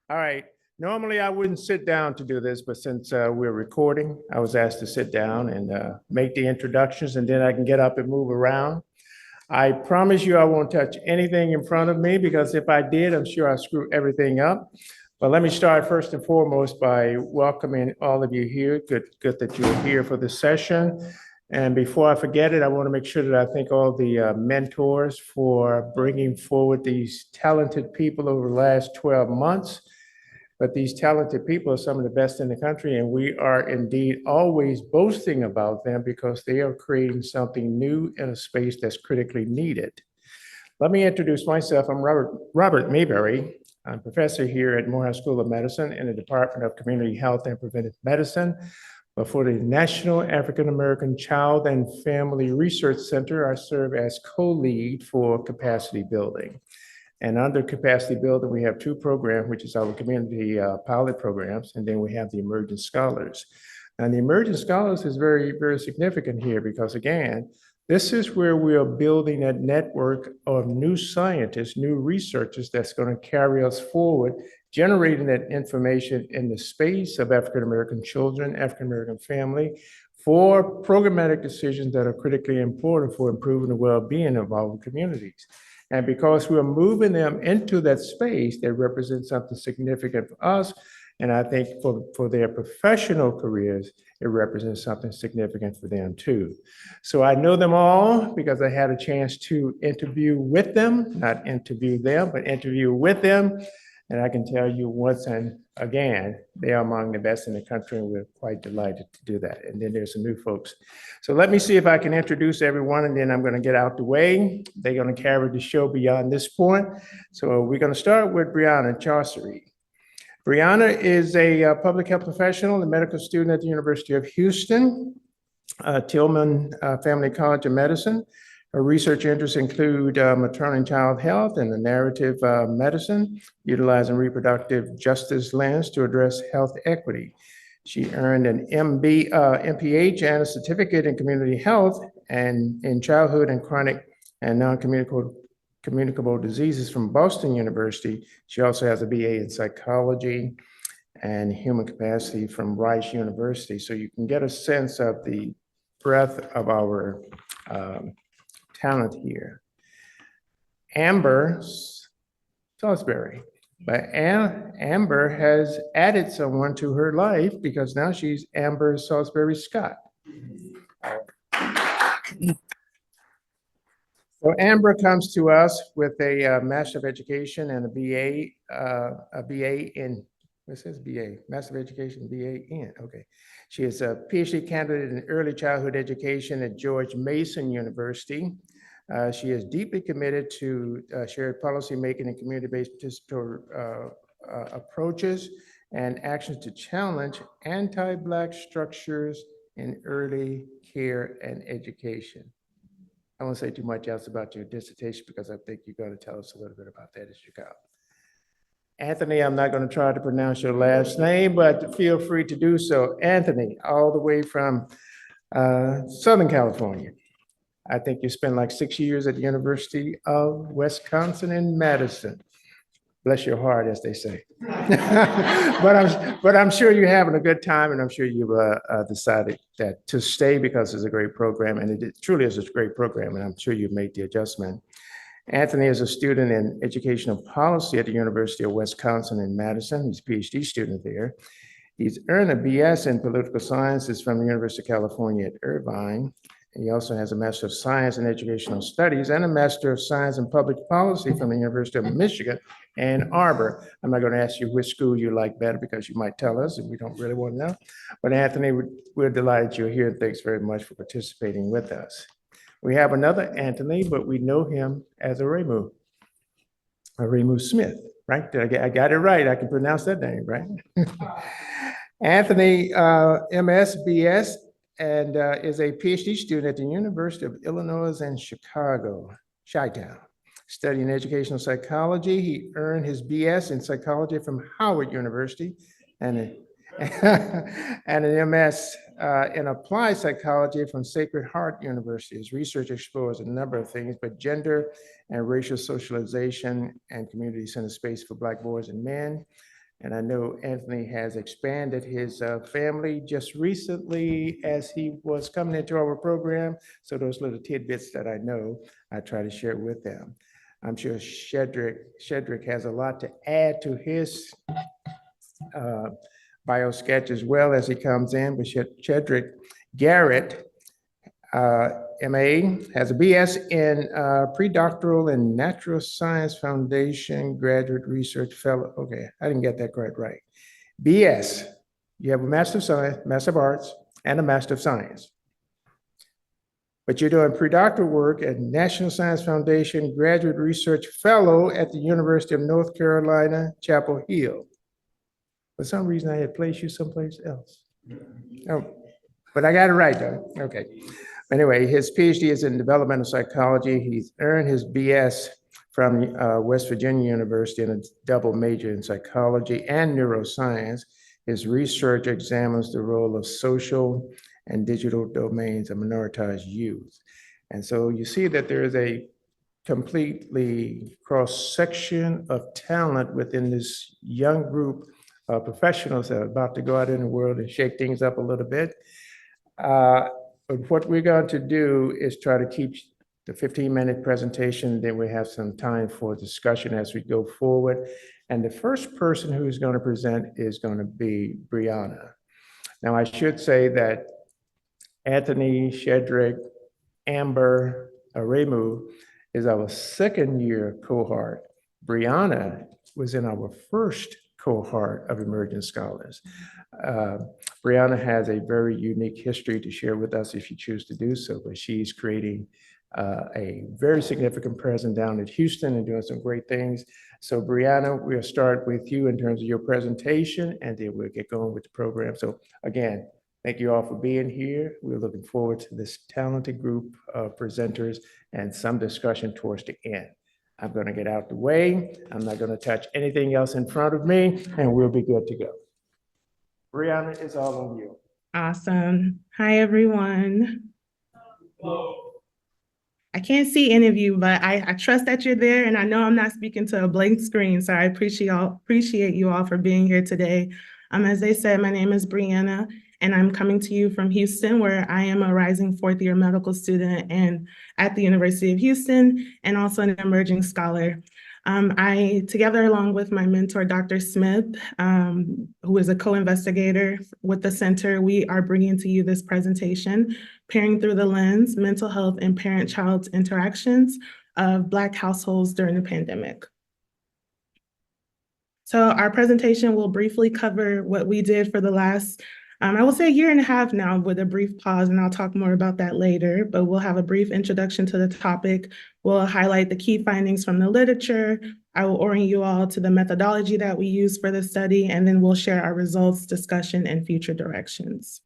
All right. Normally, I wouldn't sit down to do this, but since we're recording, I was asked to sit down and make the introductions, and then I can get up and move around. I promise you I won't touch anything in front of me, because if I did, I'm sure I'd screw everything up. But let me start first and foremost by welcoming all of you here. Good that you're here for this session. And before I forget it, I want to make sure that I thank all the mentors for bringing forward these talented people over the last 12 months. But these talented people are some of the best in the country, and we are indeed always boasting about them because they are creating something new in a space that's critically needed. Let me introduce myself. I'm Robert Mayberry. I'm professor here at Morehouse School of Medicine in the Department of Community Health and Preventive Medicine. But for the National African American Child and Family Research Center, I serve as co-lead for capacity building. And under capacity building, we have two programs, which is our community pilot programs, and then we have the Emerging Scholars. And the Emerging Scholars is very, very significant here because, again, this is where we are building a network of new scientists, new researchers that's going to carry us forward, generating that information in the space of African American children, African American family, for programmatic decisions that are critically important for improving the well-being of our communities. And because we're moving them into that space, that represents something significant for us. And I think for their professional careers, it represents something significant for them too. So I know them all because I had a chance to interview with them, not interview them, but interview with them. And I can tell you once and again, they are among the best in the country, and we're quite delighted to do that. And then there's some new folks. So let me see if I can introduce everyone, and then I'm going to get out the way. They're going to carry the show beyond this point. So we're going to start with Breanna Chachere. Breanna is a public health professional and medical student at the University of Houston, Tillman Family College of Medicine. Her research interests include maternal and child health and the narrative medicine, utilizing reproductive justice lens to address health equity. She earned an MPH and a certificate in community health and in childhood and chronic and non-communicable diseases from Boston University. She also has a BA in psychology and human capacity from Rice University. So you can get a sense of the breadth of our talent here. Amber Sansbury. But Amber has added someone to her life because now she's Amber Sansbury-Scott. So Amber comes to us with a Master of Education and a BA in, it says BA, Master of Education, BA in, okay. She is a PhD candidate in early childhood education at George Mason University. She is deeply committed to shared policymaking and community-based participatory approaches and actions to challenge anti-Black structures in early care and education. I won't say too much else about your dissertation because I think you're going to tell us a little bit about that as you go. Anthony, I'm not going to try to pronounce your last name, but feel free to do so. Anthony, all the way from Southern California. I think you spent like 6 years at the University of Wisconsin in Madison. Bless your heart, as they say. but I'm sure you're having a good time, and I'm sure you've decided that to stay because it's a great program, and it truly is a great program, and I'm sure you've made the adjustment. Anthony is a student in educational policy at the University of Wisconsin in Madison. He's a PhD student there. He's earned a BS in political sciences from the University of California at Irvine. He also has a Master of Science in Educational Studies and a Master of Science in Public Policy from the University of Michigan, Ann Arbor. I'm not going to ask you which school you like better because you might tell us and we don't really want to know. But Anthony, we're delighted you're here. Thanks very much for participating with us. We have another Anthony, but we know him as Aremu Smith, right? I got it right. I can pronounce that name, right? Anthony, MS, BS, and is a PhD student at the University of Illinois in Chicago, Chi-Town, studying educational psychology. He earned his BS in psychology from Howard University and an MS in applied psychology from Sacred Heart University. His research explores a number of things, but gender and racial socialization and community center space for Black boys and men, And I know Anthony has expanded his family just recently as he was coming into our program. So those little tidbits that I know, I try to share with them. I'm sure Shedrick has a lot to add to his bio sketch as well as he comes in. But Shedrick Garrett, MA, has a BS in Predoctoral and Natural Science Foundation Graduate Research Fellow. Okay, I didn't get that quite right. BS, you have a Master of Science, Master of Arts, and a Master of Science. But you're doing predoctoral work at National Science Foundation Graduate Research Fellow at the University of North Carolina, Chapel Hill. For some reason, I had placed you someplace else. Oh, but I got it right, though. Okay. Anyway, his PhD is in developmental psychology. He's earned his BS from West Virginia University in a double major in psychology and neuroscience. His research examines the role of social and digital domains of minoritized youth. And so you see that there is a completely cross-section of talent within this young group of professionals that are about to go out in the world and shake things up a little bit. But what we're going to do is try to keep the 15-minute presentation, then we have some time for discussion as we go forward. And the first person who's going to present is going to be Breanna. Now, I should say that Anthony, Shedrick, Amber, Aremu is our second year cohort. Breanna was in our first cohort of Emerging Scholars. Breanna has a very unique history to share with us if you choose to do so, but she's creating a very significant presence down at Houston and doing some great things. So Breanna, we'll start with you in terms of your presentation, and then we'll get going with the program. So again, thank you all for being here. We're looking forward to this talented group of presenters and some discussion towards the end. I'm going to get out the way. I'm not going to touch anything else in front of me, and we'll be good to go. Breanna, it's all on you. Awesome. Hi, everyone. I can't see any of you, but I trust that you're there, and I know I'm not speaking to a blank screen, so I appreciate you all for being here today. As they said, my name is Breanna, and I'm coming to you from Houston, where I am a rising fourth-year medical student and at the University of Houston, and also an emerging scholar. I, together along with my mentor, Dr. Smith, who is a co-investigator with the center, we are bringing to you this presentation, Peering Through the Lens, Mental Health and Parent-Child Interactions of Black Households During the Pandemic. So our presentation will briefly cover what we did for the last, I will say, a year and a half now, with a brief pause, and I'll talk more about that later, but we'll have a brief introduction to the topic. We'll highlight the key findings from the literature. I will orient you all to the methodology that we use for the study, and then we'll share our results, discussion, and future directions.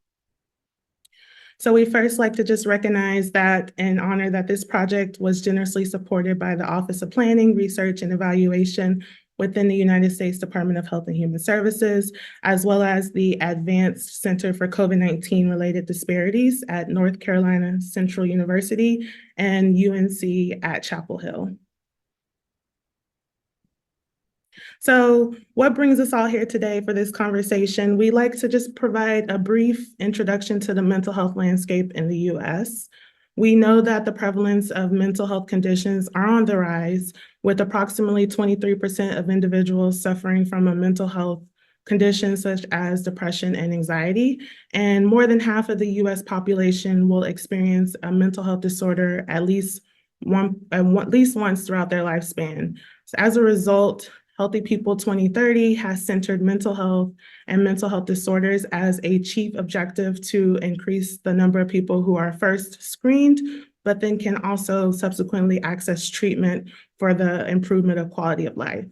So we first like to just recognize that and honor that this project was generously supported by the Office of Planning, Research, and Evaluation within the United States Department of Health and Human Services, as well as the Advanced Center for COVID-19 Related Disparities at North Carolina Central University and UNC at Chapel Hill. So what brings us all here today for this conversation? We like to just provide a brief introduction to the mental health landscape in the US. We know that the prevalence of mental health conditions are on the rise, with approximately 23% of individuals suffering from a mental health condition such as depression and anxiety. And more than half of the US population will experience a mental health disorder at least once throughout their lifespan. So as a result, Healthy People 2030 has centered mental health and mental health disorders as a chief objective to increase the number of people who are first screened, but then can also subsequently access treatment for the improvement of quality of life.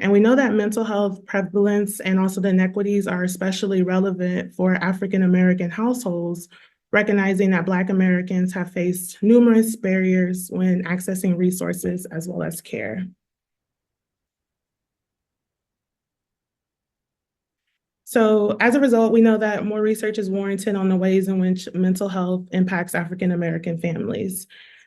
And we know that mental health prevalence and also the inequities are especially relevant for African-American households, recognizing that Black Americans have faced numerous barriers when accessing resources as well as care. So as a result, we know that more research is warranted on the ways in which mental health impacts African-American families.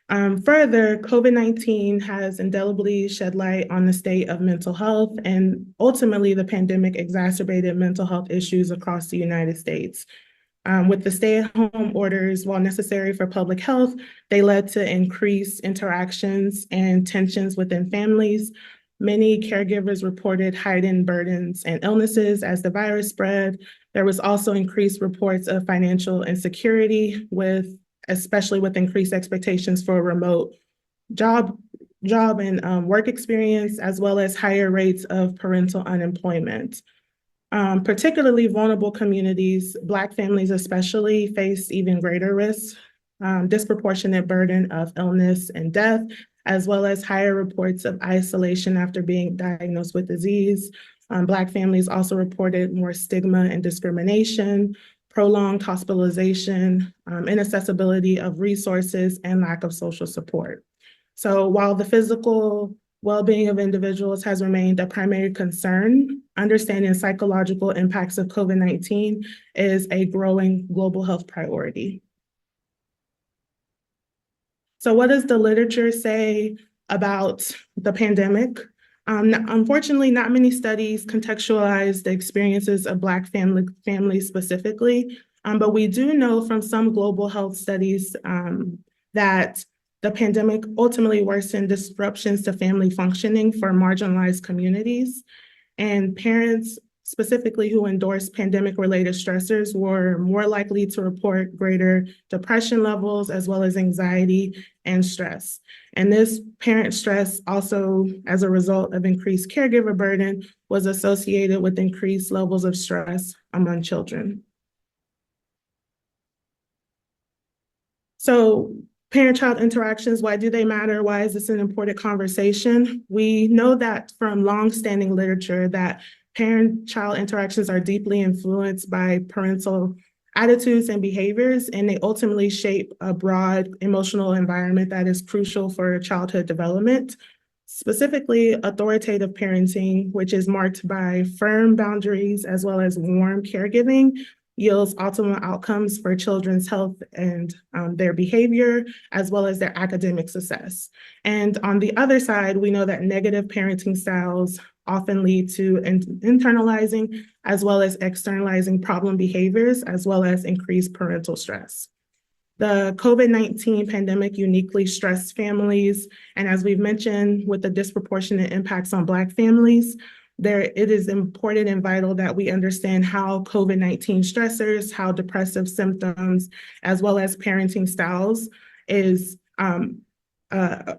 Further, COVID-19 has indelibly shed light on the state of mental health, and ultimately the pandemic exacerbated mental health issues across the United States. With the stay-at-home orders, while necessary for public health, they led to increased interactions and tensions within families. Many caregivers reported heightened burdens and illnesses as the virus spread. There was also increased reports of financial insecurity, especially with increased expectations for remote job and work experience, as well as higher rates of parental unemployment. Particularly vulnerable communities, Black families especially, face even greater risks, disproportionate burden of illness and death, as well as higher reports of isolation after being diagnosed with disease. Black families also reported more stigma and discrimination, prolonged hospitalization, inaccessibility of resources, and lack of social support. So while the physical well-being of individuals has remained a primary concern, understanding psychological impacts of COVID-19 is a growing global health priority. So what does the literature say about the pandemic? Unfortunately, not many studies contextualize the experiences of Black families specifically, but we do know from some global health studies that the pandemic ultimately worsened disruptions to family functioning for marginalized communities, and parents specifically who endorsed pandemic-related stressors were more likely to report greater depression levels as well as anxiety and stress. And this parent stress also, as a result of increased caregiver burden, was associated with increased levels of stress among children. So parent-child interactions, why do they matter? Why is this an important conversation? We know that from long-standing literature that parent-child interactions are deeply influenced by parental attitudes and behaviors, and they ultimately shape a broad emotional environment that is crucial for childhood development. Specifically, authoritative parenting, which is marked by firm boundaries as well as warm caregiving, yields optimal outcomes for children's health and their behavior, as well as their academic success. And on the other side, we know that negative parenting styles often lead to internalizing as well as externalizing problem behaviors, as well as increased parental stress. The COVID-19 pandemic uniquely stressed families, and as we've mentioned, with the disproportionate impacts on Black families, it is important and vital that we understand how COVID-19 stressors, how depressive symptoms, as well as parenting styles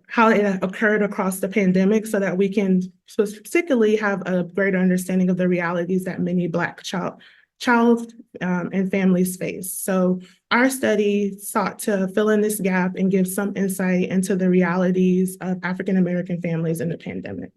how it occurred across the pandemic so that we can particularly have a greater understanding of the realities that many Black child and families face. So our study sought to fill in this gap and give some insight into the realities of African-American families in the pandemic.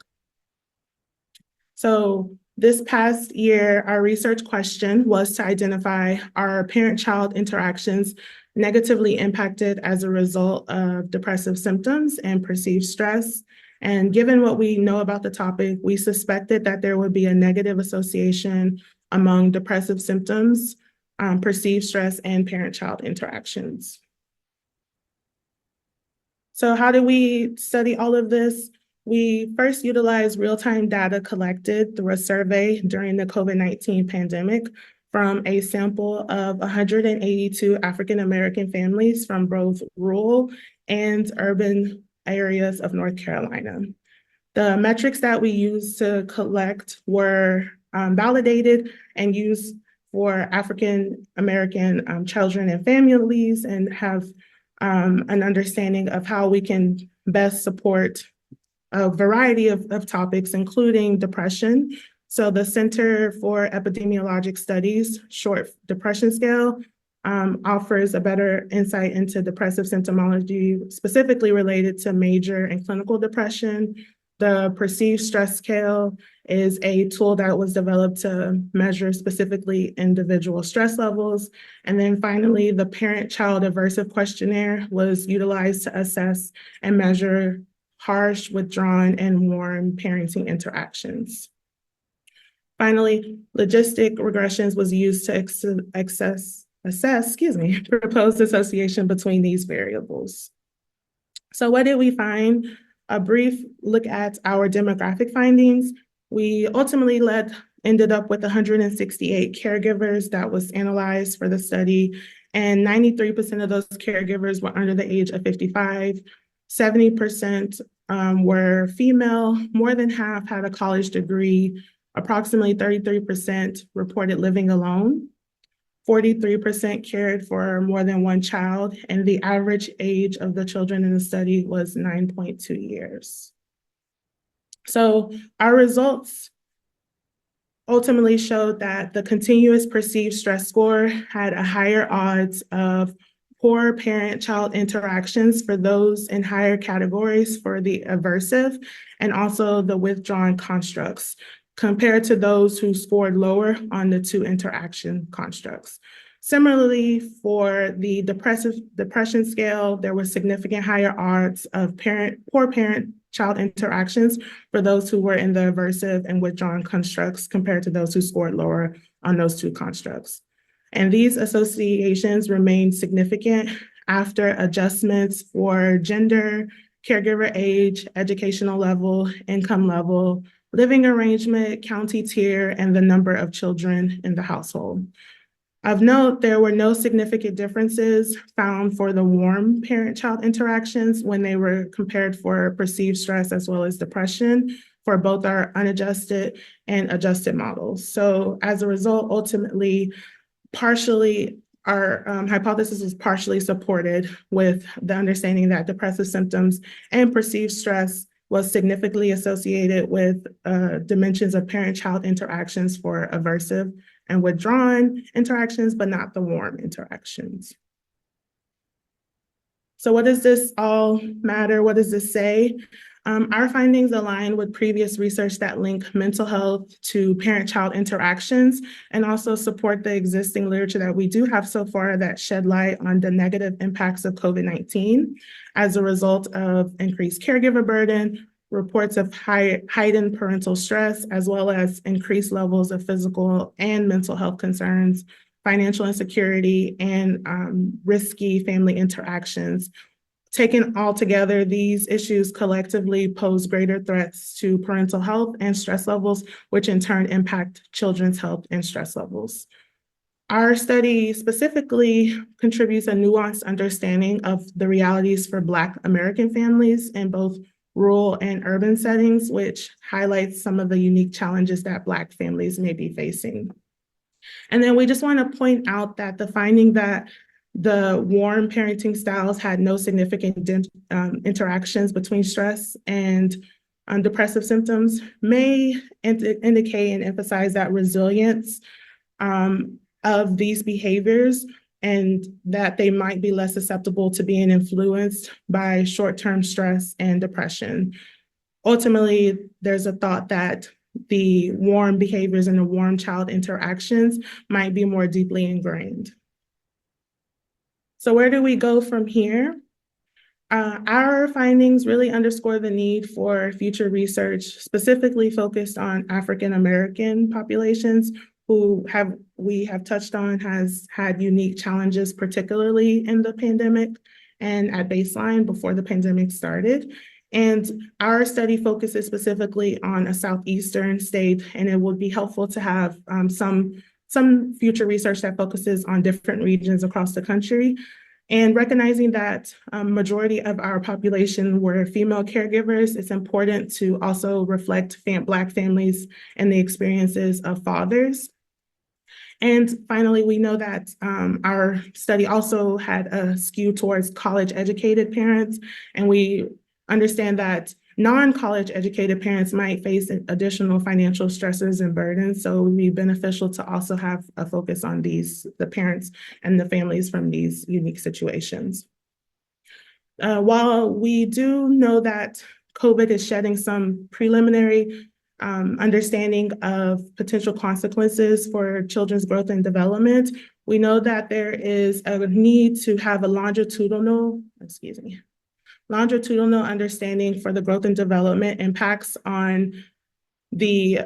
So this past year, our research question was to identify are parent-child interactions negatively impacted as a result of depressive symptoms and perceived stress. And given what we know about the topic, we suspected that there would be a negative association among depressive symptoms, perceived stress, and parent-child interactions. So how do we study all of this? We first utilized real-time data collected through a survey during the COVID-19 pandemic from a sample of 182 African-American families from both rural and urban areas of North Carolina. The metrics that we used to collect were validated and used for African-American children and families, and have an understanding of how we can best support a variety of topics, including depression. So the Center for Epidemiologic Studies, short depression scale, offers a better insight into depressive symptomology, specifically related to major and clinical depression. The perceived stress scale is a tool that was developed to measure specifically individual stress levels. And then finally, the parent-child aversive questionnaire was utilized to assess and measure harsh, withdrawn, and warm parenting interactions. Finally, logistic regressions was used to assess proposed association between these variables. So what did we find? A brief look at our demographic findings. We ultimately ended up with 168 caregivers that was analyzed for the study, and 93% of those caregivers were under the age of 55. 70% were female, more than half had a college degree, approximately 33% reported living alone. 43% cared for more than one child, and the average age of the children in the study was 9.2 years. So our results ultimately showed that the continuous perceived stress score had a higher odds of poor parent-child interactions for those in higher categories for the aversive and also the withdrawn constructs, compared to those who scored lower on the two interaction constructs. Similarly, for the depression scale, there were significant higher odds of poor parent-child interactions for those who were in the aversive and withdrawn constructs compared to those who scored lower on those two constructs. And these associations remain significant after adjustments for gender, caregiver age, educational level, income level, living arrangement, county tier, and the number of children in the household. Of note, there were no significant differences found for the warm parent-child interactions when they were compared for perceived stress as well as depression for both our unadjusted and adjusted models. So as a result, ultimately, partially, our hypothesis is partially supported with the understanding that depressive symptoms and perceived stress was significantly associated with dimensions of parent-child interactions for aversive and withdrawn interactions, but not the warm interactions. So what does this all matter? What does this say? Our findings align with previous research that link mental health to parent-child interactions and also support the existing literature that we do have so far that shed light on the negative impacts of COVID-19 as a result of increased caregiver burden, reports of heightened parental stress, as well as increased levels of physical and mental health concerns, financial insecurity, and risky family interactions. Taken all together, these issues collectively pose greater threats to parental health and stress levels, which in turn impact children's health and stress levels. Our study specifically contributes a nuanced understanding of the realities for Black American families in both rural and urban settings, which highlights some of the unique challenges that Black families may be facing. And then we just want to point out that the finding that the warm parenting styles had no significant interactions between stress and depressive symptoms may indicate and emphasize that resilience of these behaviors and that they might be less susceptible to being influenced by short-term stress and depression. Ultimately, there's a thought that the warm behaviors and the warm child interactions might be more deeply ingrained. So where do we go from here? Our findings really underscore the need for future research specifically focused on African American populations who we have touched on has had unique challenges, particularly in the pandemic and at baseline before the pandemic started. And our study focuses specifically on a southeastern state, and it would be helpful to have some future research that focuses on different regions across the country. And recognizing that majority of our population were female caregivers, it's important to also reflect Black families and the experiences of fathers. And finally, we know that our study also had a skew towards college-educated parents, and we understand that non-college educated parents might face additional financial stressors and burdens, so it would be beneficial to also have a focus on the parents and the families from these unique situations. While we do know that COVID is shedding some preliminary understanding of potential consequences for children's growth and development, we know that there is a need to have a longitudinal understanding for the growth and development impacts on the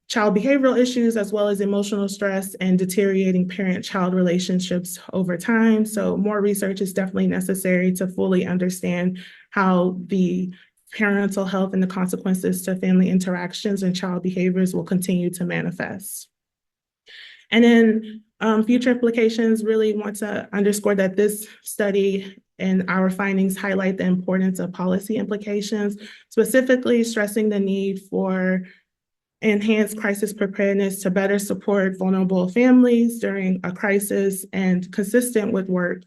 child behavioral issues, as well as emotional stress and deteriorating parent-child relationships over time. So more research is definitely necessary to fully understand how the parental health and the consequences to family interactions and child behaviors will continue to manifest. And then future implications, really want to underscore that this study and our findings highlight the importance of policy implications, specifically stressing the need for enhanced crisis preparedness to better support vulnerable families during a crisis and consistent with work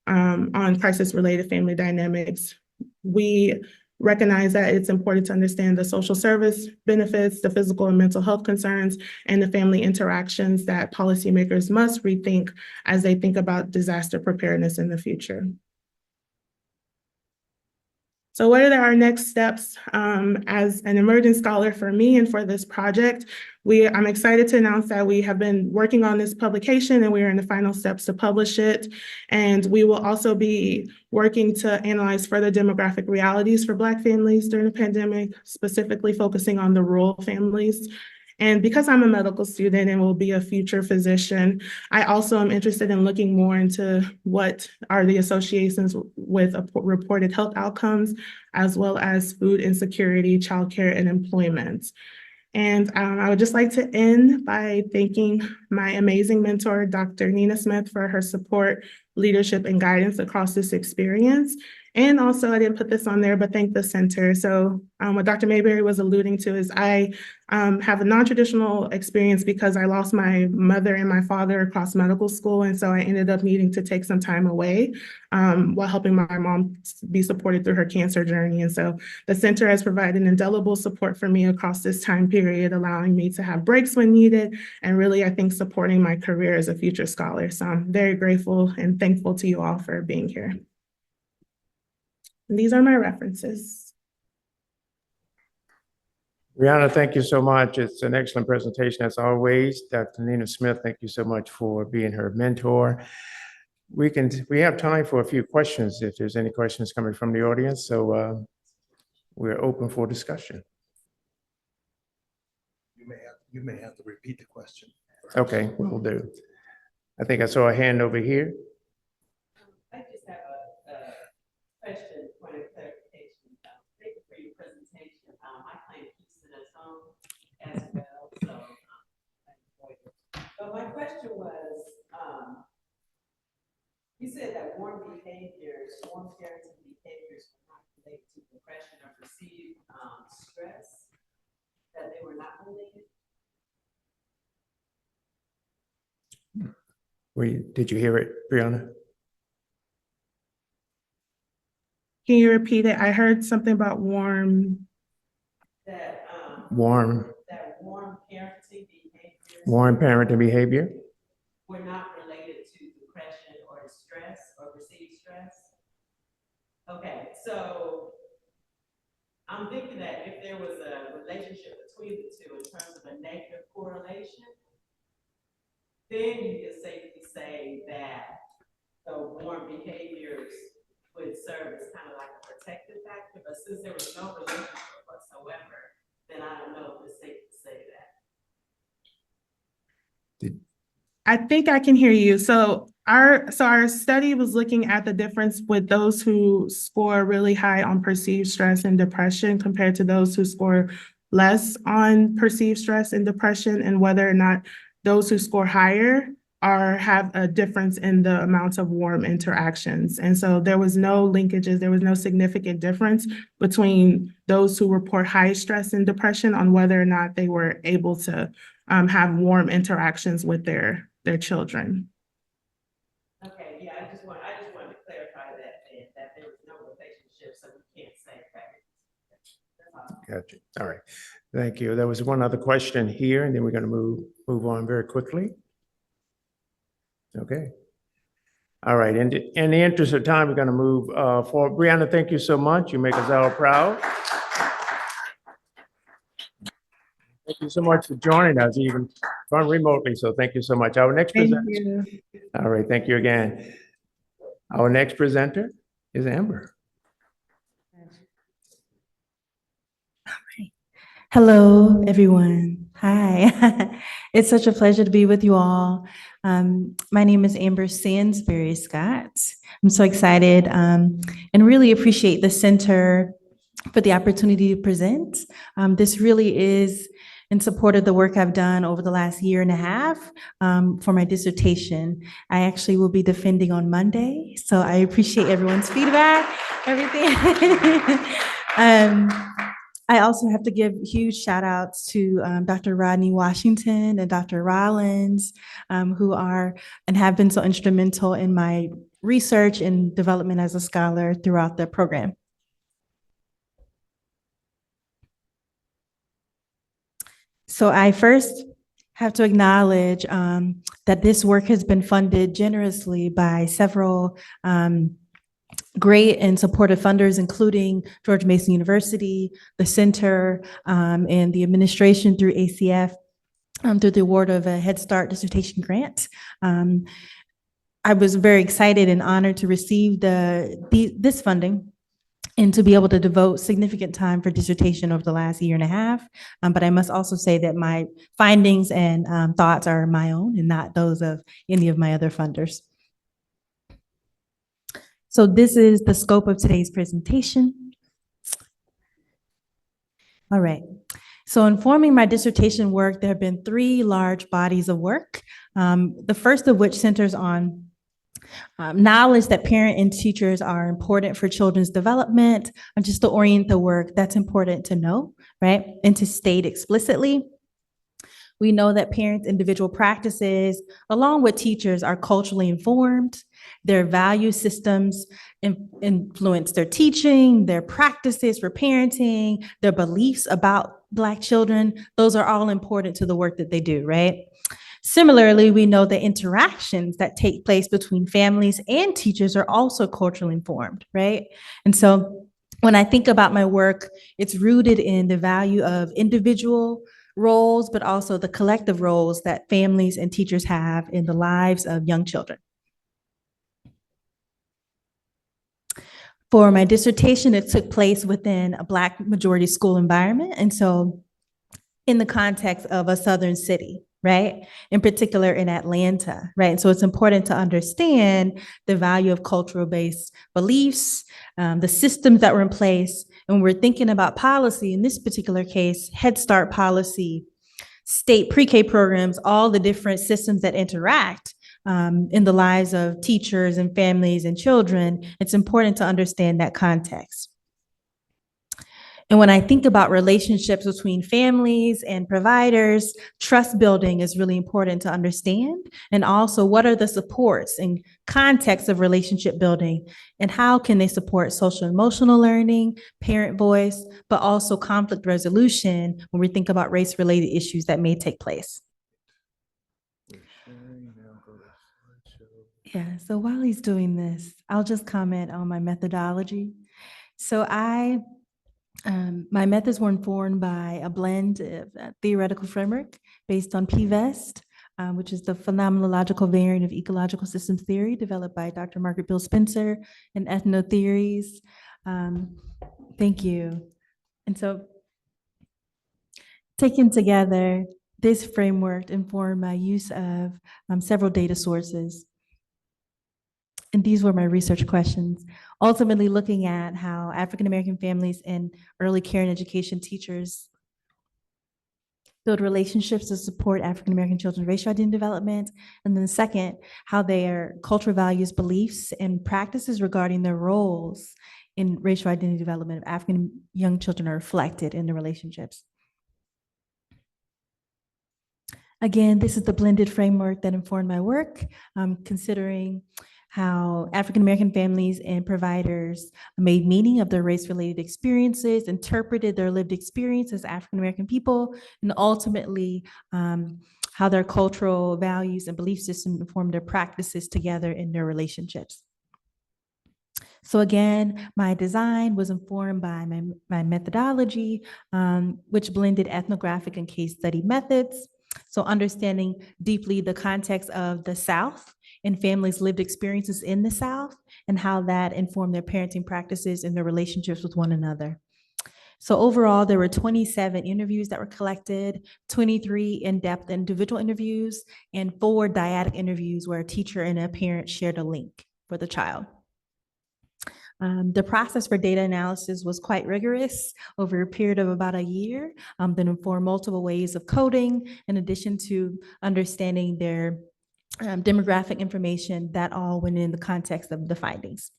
on crisis-related family dynamics. We recognize that it's important to understand the social service benefits, the physical and mental health concerns, and the family interactions that policymakers must rethink as they think about disaster preparedness in the future. So what are our next steps as an emerging scholar for me and for this project? I'm excited to announce that we have been working on this publication and we are in the final steps to publish it. And we will also be working to analyze further demographic realities for Black families during the pandemic, specifically focusing on the rural families. And because I'm a medical student and will be a future physician, I also am interested in looking more into what are the associations with reported health outcomes, as well as food insecurity, childcare, and employment. And I would just like to end by thanking my amazing mentor, Dr. Nina Smith, for her support, leadership, and guidance across this experience. And also, I didn't put this on there, but thank the center. So what Dr. Mayberry was alluding to is I have a non-traditional experience because I lost my mother and my father across medical school. And so I ended up needing to take some time away while helping my mom be supported through her cancer journey. And so the center has provided indelible support for me across this time period, allowing me to have breaks when needed, and really, I think, supporting my career as a future scholar. So I'm very grateful and thankful to you all for being here. And these are my references. Breanna, thank you so much. It's an excellent presentation as always. Dr. Nina Smith, thank you so much for being her mentor. We have time for a few questions if there's any questions coming from the audience. So we're open for discussion. You may have to repeat the question. Okay, will do. I think I saw a hand over here. I just have a question, point of clarification. Thank you for your presentation. I plan to keep it at home as well, so I enjoyed it. But my question was, you said that warm parenting behaviors were not related to depression or perceived stress, that they were not related. Did you hear it, Breanna? Can you repeat it? I heard something about warm. That Warm parenting behaviors behavior. were not related to depression or stress or perceived stress. Okay, so I'm thinking that if there was a relationship between the two in terms of a negative correlation, then you can safely say that the warm behaviors would serve as kind of like a protective factor. But since there was no relationship whatsoever, then I don't know if it's safe to say that. I think I can hear you. So our study was looking at the difference with those who score really high on perceived stress and depression compared to those who score less on perceived stress and depression, and whether or not those who score higher have a difference in the amount of warm interactions. And so there was no linkages, there was no significant difference between those who report high stress and depression on whether or not they were able to have warm interactions with their children. Okay, yeah, I just wanted to clarify that there was no relationship, so we can't say that. Gotcha. All right. Thank you. There was one other question here, and then we're going to move on very quickly. Okay. All right. In the interest of time, we're going to move forward. Breanna, thank you so much. You make us all proud. Thank you so much for joining us, even from remotely. So thank you so much. Our next presenter. All right. Thank you again. Our next presenter is Amber. Hello, everyone. Hi. It's such a pleasure to be with you all. My name is Amber Sansbury-Scott. I'm so excited and really appreciate the center for the opportunity to present. This really is in support of the work I've done over the last year and a half for my dissertation. I actually will be defending on Monday, so I appreciate everyone's feedback, everything. I also have to give huge shout outs to Dr. Rodney Washington and Dr. Rollins, who are and have been so instrumental in my research and development as a scholar throughout the program. So I first have to acknowledge that this work has been funded generously by several great and supportive funders, including George Mason University, the center, and the administration through ACF, through the award of a Head Start dissertation grant. I was very excited and honored to receive this funding and to be able to devote significant time for dissertation over the last year and a half. But I must also say that my findings and thoughts are my own and not those of any of my other funders. So this is the scope of today's presentation. All right. So informing my dissertation work, there have been 3 large bodies of work. The first of which centers on knowledge that parents and teachers are important for children's development, and just to orient the work, that's important to know, right? And to state explicitly. We know that parents' individual practices, along with teachers, are culturally informed. Their value systems influence their teaching, their practices for parenting, their beliefs about Black children. Those are all important to the work that they do, right? Similarly, we know that interactions that take place between families and teachers are also culturally informed, right? And so when I think about my work, it's rooted in the value of individual roles, but also the collective roles that families and teachers have in the lives of young children. For my dissertation, it took place within a Black majority school environment. And so in the context of a Southern city, right? In particular in Atlanta, right? And so it's important to understand the value of cultural-based beliefs, the systems that were in place. And when we're thinking about policy, in this particular case, Head Start policy, state pre-K programs, all the different systems that interact in the lives of teachers and families and children, it's important to understand that context. And when I think about relationships between families and providers, trust building is really important to understand. And also, what are the supports and contexts of relationship building, and how can they support social emotional learning, parent voice, but also conflict resolution when we think about race-related issues that may take place. Yeah, so while he's doing this, I'll just comment on my methodology. So my methods were informed by a blend of theoretical framework based on PVEST, which is the phenomenological variant of ecological systems theory developed by Dr. Margaret Bill Spencer, and ethnotheories. Thank you. And so taken together, this framework informed my use of several data sources. And these were my research questions, ultimately looking at how African-American families and early care and education teachers build relationships to support African-American children's racial identity development. And then the second, how their cultural values, beliefs, and practices regarding their roles in racial identity development of African young children are reflected in the relationships. Again, this is the blended framework that informed my work, considering how African-American families and providers made meaning of their race-related experiences, interpreted their lived experience as African-American people, and ultimately how their cultural values and belief system informed their practices together in their relationships. So again, my design was informed by my methodology, which blended ethnographic and case study methods. So understanding deeply the context of the South and families' lived experiences in the South and how that informed their parenting practices and their relationships with one another. So overall, there were 27 interviews that were collected, 23 in-depth individual interviews, and 4 dyadic interviews where a teacher and a parent shared a link for the child. The process for data analysis was quite rigorous over a period of about a year that informed multiple ways of coding, in addition to understanding their demographic information. That all went in the context of the findings.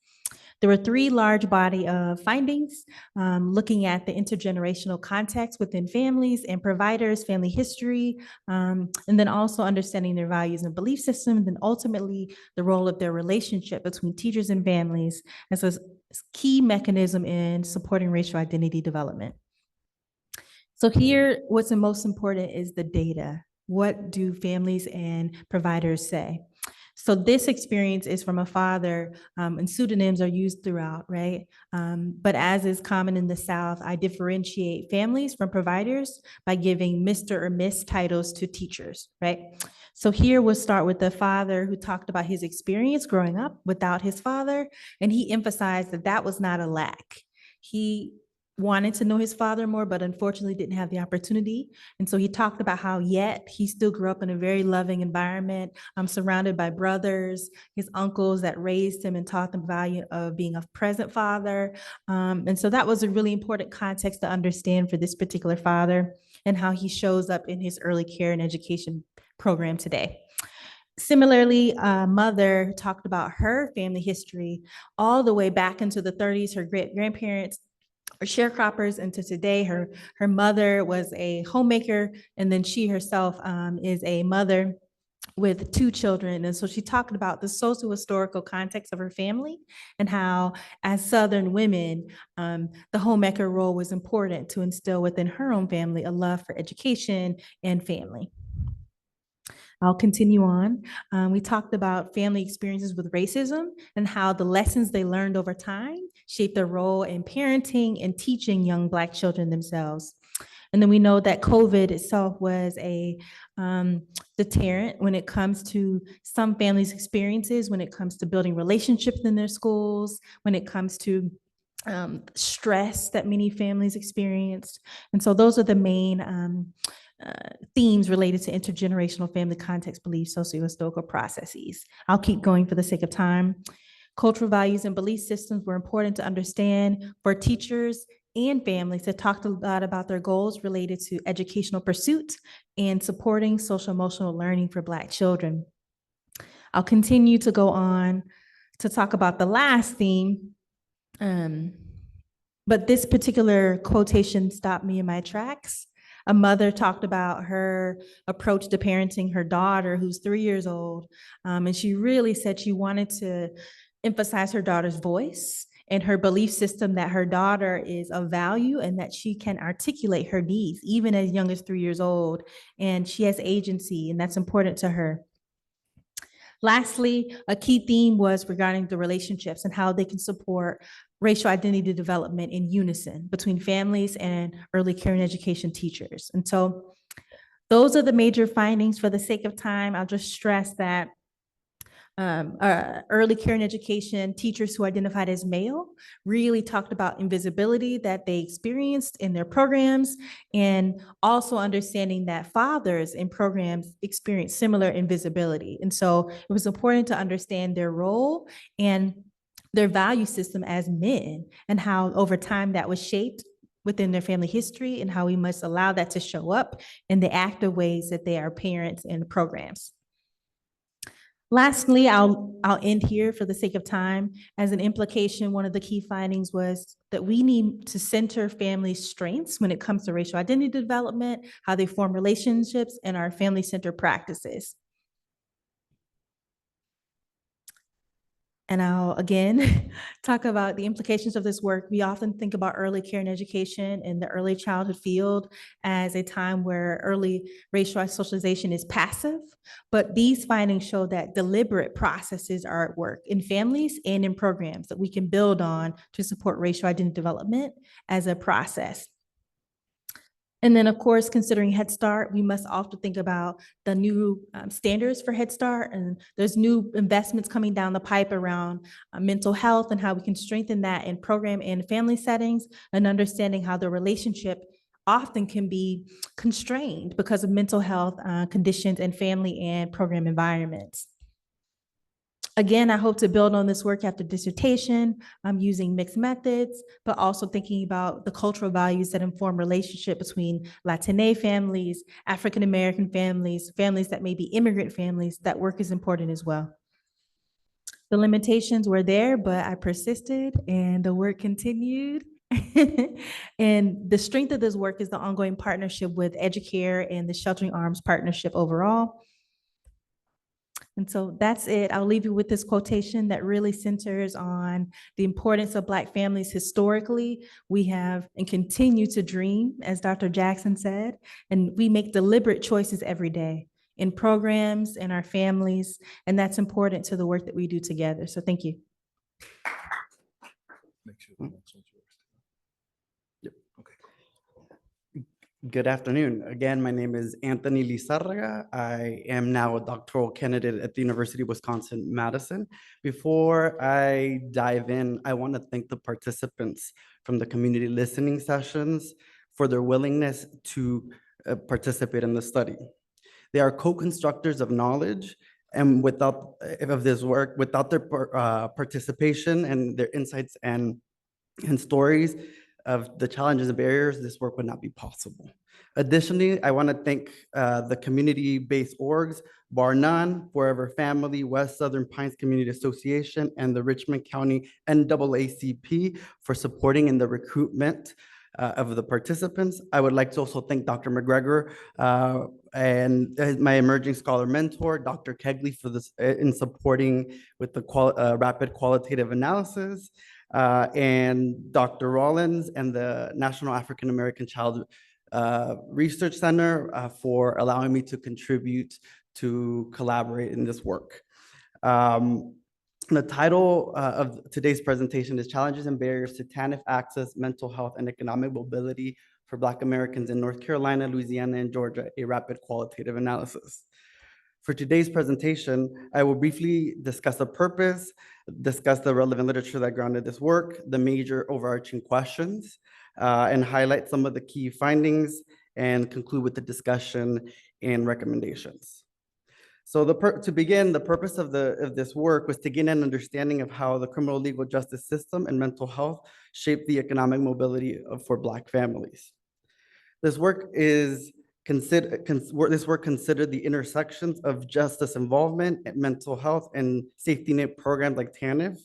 There were 3 large body of findings looking at the intergenerational context within families and providers, family history, and then also understanding their values and belief system, and then ultimately the role of their relationship between teachers and families as a key mechanism in supporting racial identity development. So here, what's the most important is the data. What do families and providers say? So this experience is from a father, and pseudonyms are used throughout, right? But as is common in the South, I differentiate families from providers by giving Mr. or Miss titles to teachers, right? So here we'll start with the father who talked about his experience growing up without his father, and he emphasized that that was not a lack. He wanted to know his father more, but unfortunately didn't have the opportunity. And so he talked about how yet he still grew up in a very loving environment, surrounded by brothers, his uncles that raised him and taught him the value of being a present father. And so that was a really important context to understand for this particular father and how he shows up in his early care and education program today. Similarly, a mother talked about her family history all the way back into the 30s, her grandparents or sharecroppers, and to today, her mother was a homemaker, and then she herself is a mother with 2 children. And so she talked about the socio-historical context of her family and how, as Southern women, the homemaker role was important to instill within her own family a love for education and family. I'll continue on. We talked about family experiences with racism and how the lessons they learned over time shaped their role in parenting and teaching young Black children themselves. And then we know that COVID itself was a deterrent when it comes to some families' experiences, when it comes to building relationships in their schools, when it comes to stress that many families experienced. And so those are the main themes related to intergenerational family context, beliefs, socio-historical processes. I'll keep going for the sake of time. Cultural values and belief systems were important to understand for teachers and families that talked a lot about their goals related to educational pursuit and supporting social emotional learning for Black children. I'll continue to go on to talk about the last theme, but this particular quotation stopped me in my tracks. A mother talked about her approach to parenting her daughter, who's 3 years old, and she really said she wanted to emphasize her daughter's voice and her belief system that her daughter is of value and that she can articulate her needs, even as young as 3 years old, and she has agency, and that's important to her. Lastly, a key theme was regarding the relationships and how they can support racial identity development in unison between families and early care and education teachers. And so those are the major findings. For the sake of time, I'll just stress that early care and education teachers who identified as male really talked about invisibility that they experienced in their programs, and also understanding that fathers in programs experience similar invisibility. And so it was important to understand their role and their value system as men, and how over time that was shaped within their family history, and how we must allow that to show up in the active ways that they are parents in programs. Lastly, I'll end here for the sake of time. As an implication, one of the key findings was that we need to center family strengths when it comes to racial identity development, how they form relationships, and our family-centered practices. And I'll again talk about the implications of this work. We often think about early care and education in the early childhood field as a time where early racial socialization is passive, but these findings show that deliberate processes are at work in families and in programs that we can build on to support racial identity development as a process. And then, of course, considering Head Start, we must also think about the new standards for Head Start. And there's new investments coming down the pipe around mental health and how we can strengthen that in program and family settings, and understanding how the relationship often can be constrained because of mental health conditions in family and program environments. Again, I hope to build on this work after dissertation. I'm using mixed methods, but also thinking about the cultural values that inform relationship between Latine families, African-American families, families that may be immigrant families. That work is important as well. The limitations were there, but I persisted and the work continued. And the strength of this work is the ongoing partnership with Chachere and the Sheltering Arms Partnership overall. And so that's it. I'll leave you with this quotation that really centers on the importance of Black families historically. We have and continue to dream, as Dr. Jackson said, and we make deliberate choices every day in programs, in our families, and that's important to the work that we do together. So thank you. Make sure the next one's yours. Yep. Okay. Good afternoon. Again, my name is Anthony Lizarraga. I am now a doctoral candidate at the University of Wisconsin-Madison. Before I dive in, I want to thank the participants from the community listening sessions for their willingness to participate in the study. They are co-constructors of knowledge, and without this work, without their participation and their insights and stories of the challenges and barriers, this work would not be possible. Additionally, I want to thank the community-based orgs, Bar None, Forever Family, West Southern Pines Community Association, and the Richmond County NAACP for supporting in the recruitment of the participants. I would like to also thank Dr. McGregor and my emerging scholar mentor, Dr. Kegley, for this in supporting with the rapid qualitative analysis, and Dr. Rollins and the National African American Child Research Center for allowing me to contribute to collaborate in this work. The title of today's presentation is Challenges and Barriers to TANF Access, Mental Health, and Economic Mobility for Black Americans in North Carolina, Louisiana, and Georgia, a rapid qualitative analysis. For today's presentation, I will briefly discuss the purpose, discuss the relevant literature that grounded this work, the major overarching questions, and highlight some of the key findings, and conclude with the discussion and recommendations. So to begin, the purpose of this work was to gain an understanding of how the criminal legal justice system and mental health shape the economic mobility for Black families. This work considered the intersections of justice involvement, mental health, and safety net programs like TANF,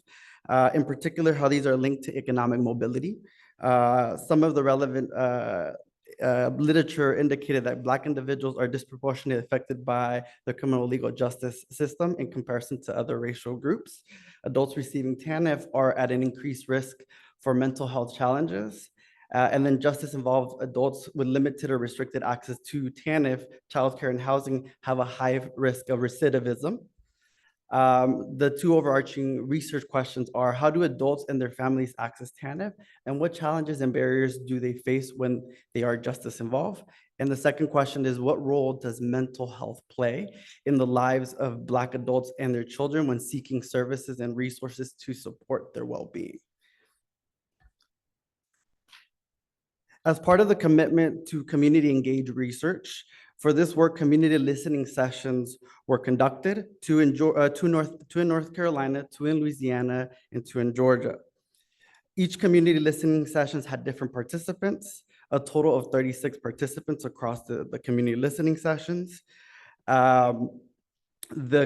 in particular, how these are linked to economic mobility. Some of the relevant literature indicated that Black individuals are disproportionately affected by the criminal legal justice system in comparison to other racial groups. Adults receiving TANF are at an increased risk for mental health challenges. And then justice-involved adults with limited or restricted access to TANF, childcare, and housing have a high risk of recidivism. The two overarching research questions are, how do adults and their families access TANF, and what challenges and barriers do they face when they are justice involved? And the second question is, what role does mental health play in the lives of Black adults and their children when seeking services and resources to support their well-being? As part of the commitment to community engaged research, for this work, community listening sessions were conducted, two in North Carolina, two in Louisiana, and two in Georgia. Each community listening sessions had different participants, a total of 36 participants across the community listening sessions. The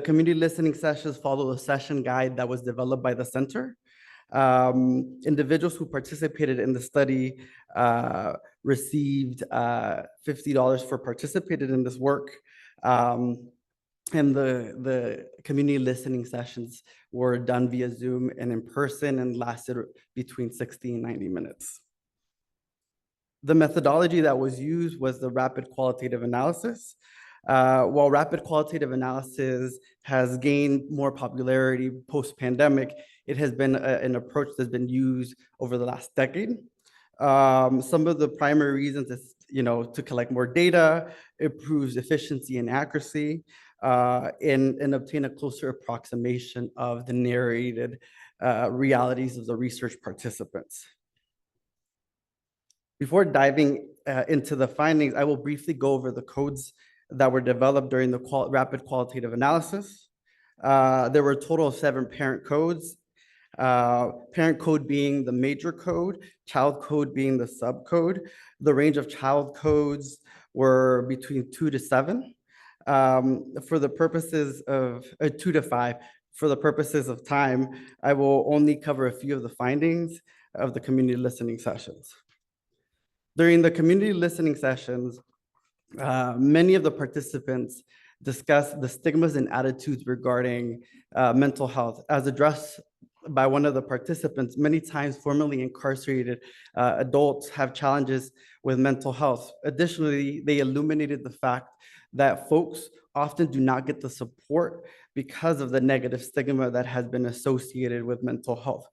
community listening sessions follow a session guide that was developed by the center. Individuals who participated in the study received $50 for participating in this work. And the community listening sessions were done via Zoom and in person and lasted between 60 and 90 minutes. The methodology that was used was the rapid qualitative analysis. While rapid qualitative analysis has gained more popularity post-pandemic, it has been an approach that's been used over the last decade. Some of the primary reasons to collect more data, improves efficiency and accuracy, and obtain a closer approximation of the narrated realities of the research participants. Before diving into the findings, I will briefly go over the codes that were developed during the rapid qualitative analysis. There were a total of 7 parent codes, parent code being the major code, child code being the subcode. The range of child codes were between 2 to 7. For the purposes of 2 to 5, for the purposes of time, I will only cover a few of the findings of the community listening sessions. During the community listening sessions, many of the participants discussed the stigmas and attitudes regarding mental health. As addressed by one of the participants, many times formerly incarcerated adults have challenges with mental health. Additionally, they illuminated the fact that folks often do not get the support because of the negative stigma that has been associated with mental health.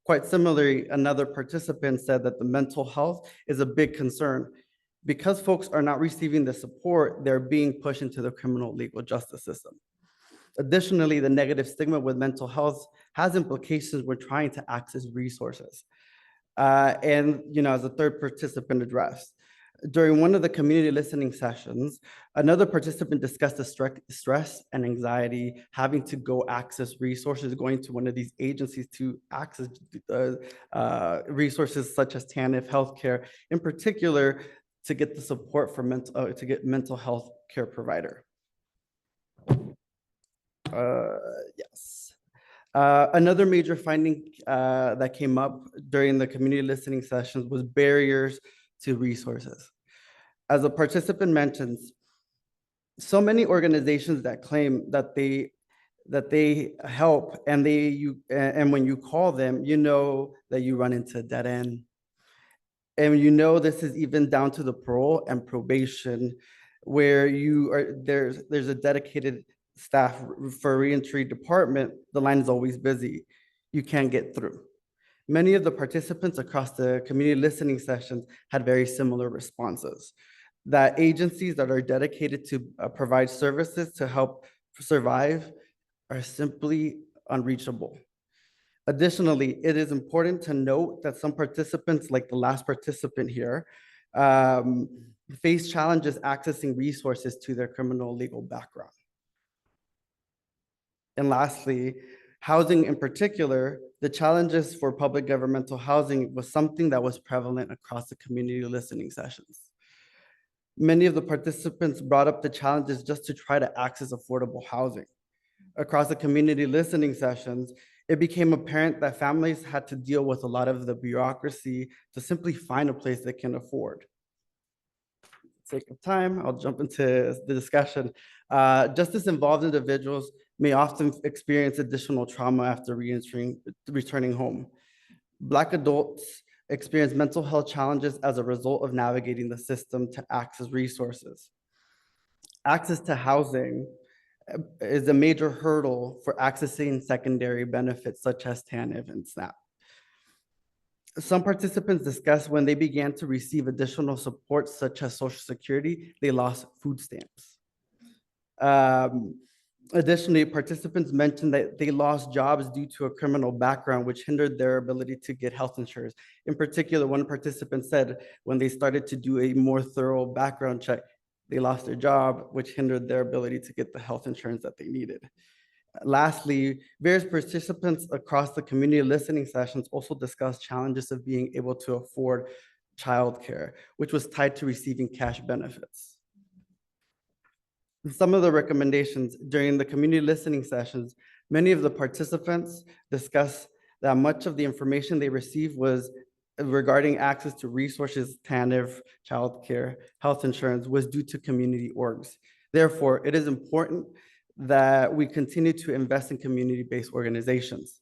Quite similarly, another participant said that the mental health is a big concern. Because folks are not receiving the support, they're being pushed into the criminal legal justice system. Additionally, the negative stigma with mental health has implications when trying to access resources. And as a third participant addressed, during one of the community listening sessions, another participant discussed the stress and anxiety having to go access resources, going to one of these agencies to access resources such as TANF healthcare, in particular, to get the support for mental health care provider. Yes. Another major finding that came up during the community listening sessions was barriers to resources. As a participant mentions, so many organizations that claim that they help and when you call them, that you run into a dead end. And this is even down to the parole and probation, where there's a dedicated staff for reentry department. The line is always busy. You can't get through. Many of the participants across the community listening sessions had very similar responses, that agencies that are dedicated to provide services to help survive are simply unreachable. Additionally, it is important to note that some participants, like the last participant here, face challenges accessing resources to their criminal legal background. And lastly, housing in particular, the challenges for public governmental housing was something that was prevalent across the community listening sessions. Many of the participants brought up the challenges just to try to access affordable housing. Across the community listening sessions, it became apparent that families had to deal with a lot of the bureaucracy to simply find a place they can afford. For the sake of time, I'll jump into the discussion. Justice-involved individuals may often experience additional trauma after returning home. Black adults experience mental health challenges as a result of navigating the system to access resources. Access to housing is a major hurdle for accessing secondary benefits such as TANF and SNAP. Some participants discussed when they began to receive additional support such as Social Security, they lost food stamps. Additionally, participants mentioned that they lost jobs due to a criminal background, which hindered their ability to get health insurance. In particular, one participant said when they started to do a more thorough background check, they lost their job, which hindered their ability to get the health insurance that they needed. Lastly, various participants across the community listening sessions also discussed challenges of being able to afford childcare, which was tied to receiving cash benefits. Some of the recommendations during the community listening sessions, many of the participants discussed that much of the information they received was regarding access to resources, TANF, childcare, health insurance was due to community orgs. Therefore, it is important that we continue to invest in community-based organizations.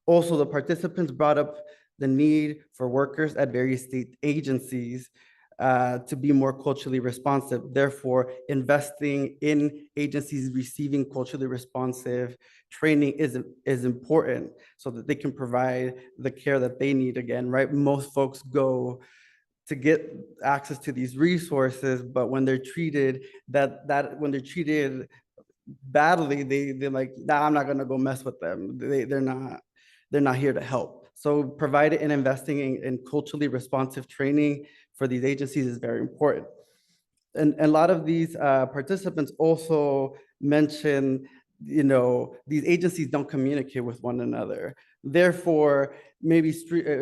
Also, the participants brought up the need for workers at various state agencies to be more culturally responsive. Therefore, investing in agencies receiving culturally responsive training is important so that they can provide the care that they need again, right? Most folks go to get access to these resources, but when they're treated when they're treated badly, they're like, nah, I'm not gonna go mess with them. They're not here to help. So providing and investing in culturally responsive training for these agencies is very important. And a lot of these participants also mention, these agencies don't communicate with one another. Therefore, maybe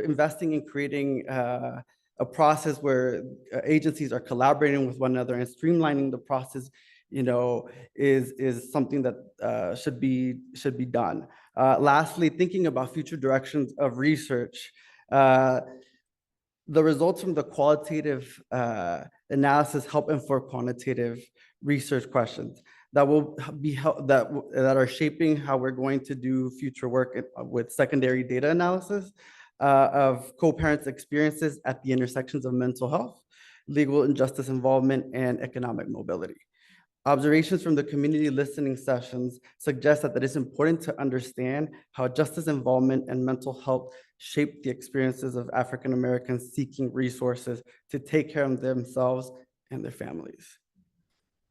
investing in creating a process where agencies are collaborating with one another and streamlining the process, is something that should be done. Lastly, thinking about future directions of research. The results from the qualitative analysis help inform quantitative research questions that will be that are shaping how we're going to do future work with secondary data analysis of co-parents' experiences at the intersections of mental health, legal and justice involvement, and economic mobility. Observations from the community listening sessions suggest that it is important to understand how justice involvement and mental health shape the experiences of African Americans seeking resources to take care of themselves and their families.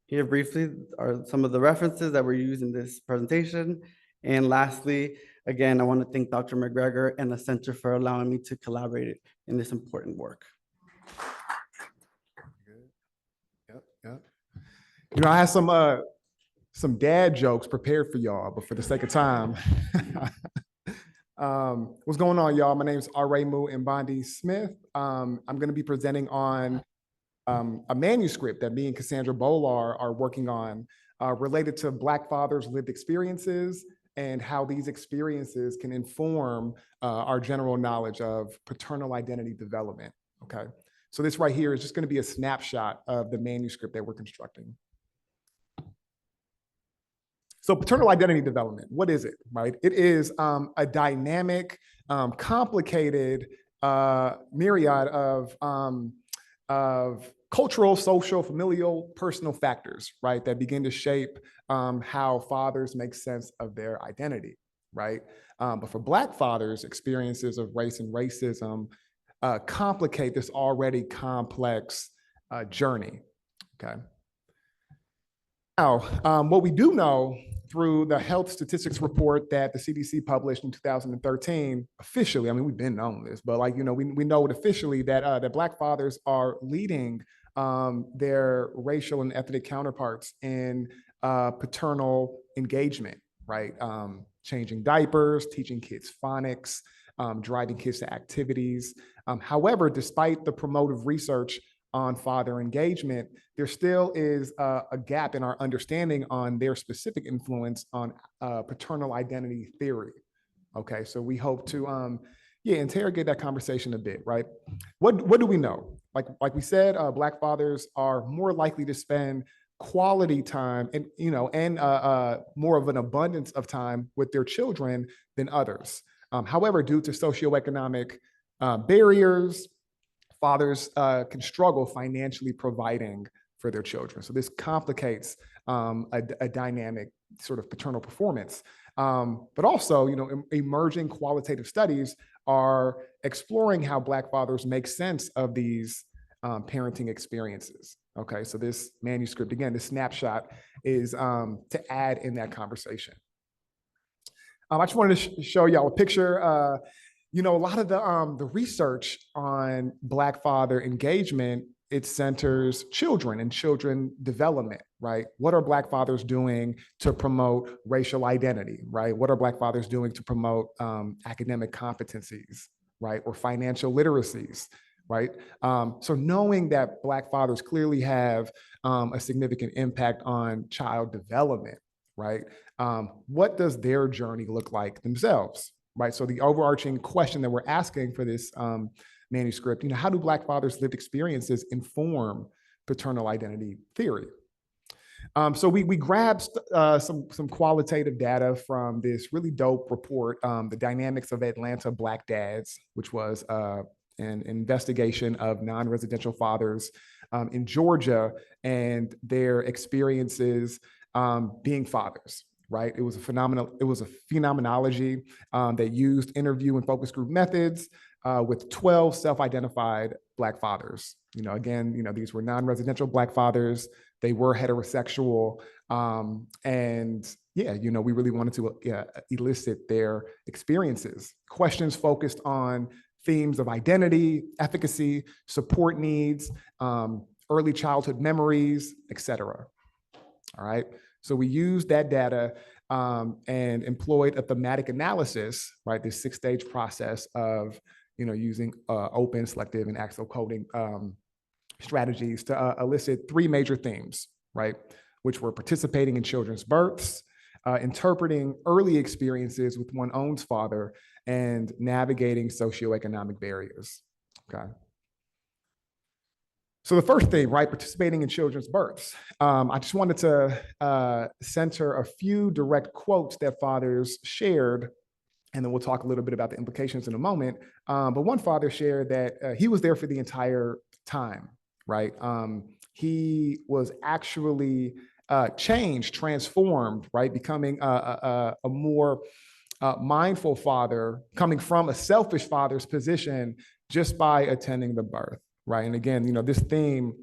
Here briefly are some of the references that were used in this presentation. And lastly, again, I want to thank Dr. McGregor and the Center for allowing me to collaborate in this important work. Yep. I have some dad jokes prepared for y'all, but for the sake of time. What's going on, y'all? My name is Aremu Mbande Smith. I'm going to be presenting on a manuscript that me and Cassandra Bolar are working on related to Black fathers' lived experiences and how these experiences can inform our general knowledge of paternal identity development, okay? So this right here is just going to be a snapshot of the manuscript that we're constructing. So paternal identity development, what is it, right? It is a dynamic, complicated myriad of cultural, social, familial, personal factors, right? That begin to shape how fathers make sense of their identity, right? But for Black fathers, experiences of race and racism complicate this already complex journey, okay? Now, what we do know through the health statistics report that the CDC published in 2013, officially, I mean, we've been known this, but we know it officially that Black fathers are leading their racial and ethnic counterparts in paternal engagement, right? Changing diapers, teaching kids phonics, driving kids to activities. However, despite the promotive research on father engagement, there still is a gap in our understanding on their specific influence on paternal identity theory. Okay, so we hope to interrogate that conversation a bit, right? What do we know? Like we said, Black fathers are more likely to spend quality time and more of an abundance of time with their children than others. However, due to socioeconomic barriers, fathers can struggle financially providing for their children. So this complicates a dynamic sort of paternal performance. But also, emerging qualitative studies are exploring how Black fathers make sense of these parenting experiences. Okay, so this manuscript, again, this snapshot is to add in that conversation. I just wanted to show y'all a picture. A lot of the research on Black father engagement, it centers children and children development, right? What are Black fathers doing to promote racial identity, right? What are Black fathers doing to promote academic competencies, right? Or financial literacies, right? So knowing that Black fathers clearly have a significant impact on child development, right? What does their journey look like themselves? Right. So the overarching question that we're asking for this manuscript, how do Black fathers' lived experiences inform paternal identity theory? So we grabbed some qualitative data from this really dope report, The Dynamics of Atlanta Black Dads, which was an investigation of non-residential fathers in Georgia and their experiences being fathers. right? It was a phenomenology that used interview and focus group methods with 12 self-identified Black fathers. Again, these were non-residential Black fathers. They were heterosexual. And yeah, we really wanted to elicit their experiences. Questions focused on themes of identity, efficacy, support needs, early childhood memories, etc. All right. So we used that data and employed a thematic analysis, right? This 6-stage process of, using open, selective, and axial coding strategies to elicit 3 major themes, right? Which were participating in children's births, interpreting early experiences with one's own father, and navigating socioeconomic barriers, okay? So the first thing, right, participating in children's births. I just wanted to center a few direct quotes that fathers shared, and then we'll talk a little bit about the implications in a moment. But one father shared that he was there for the entire time, right? He was actually changed, transformed, right? Becoming a more mindful father, coming from a selfish father's position just by attending the birth, right? And again, this theme,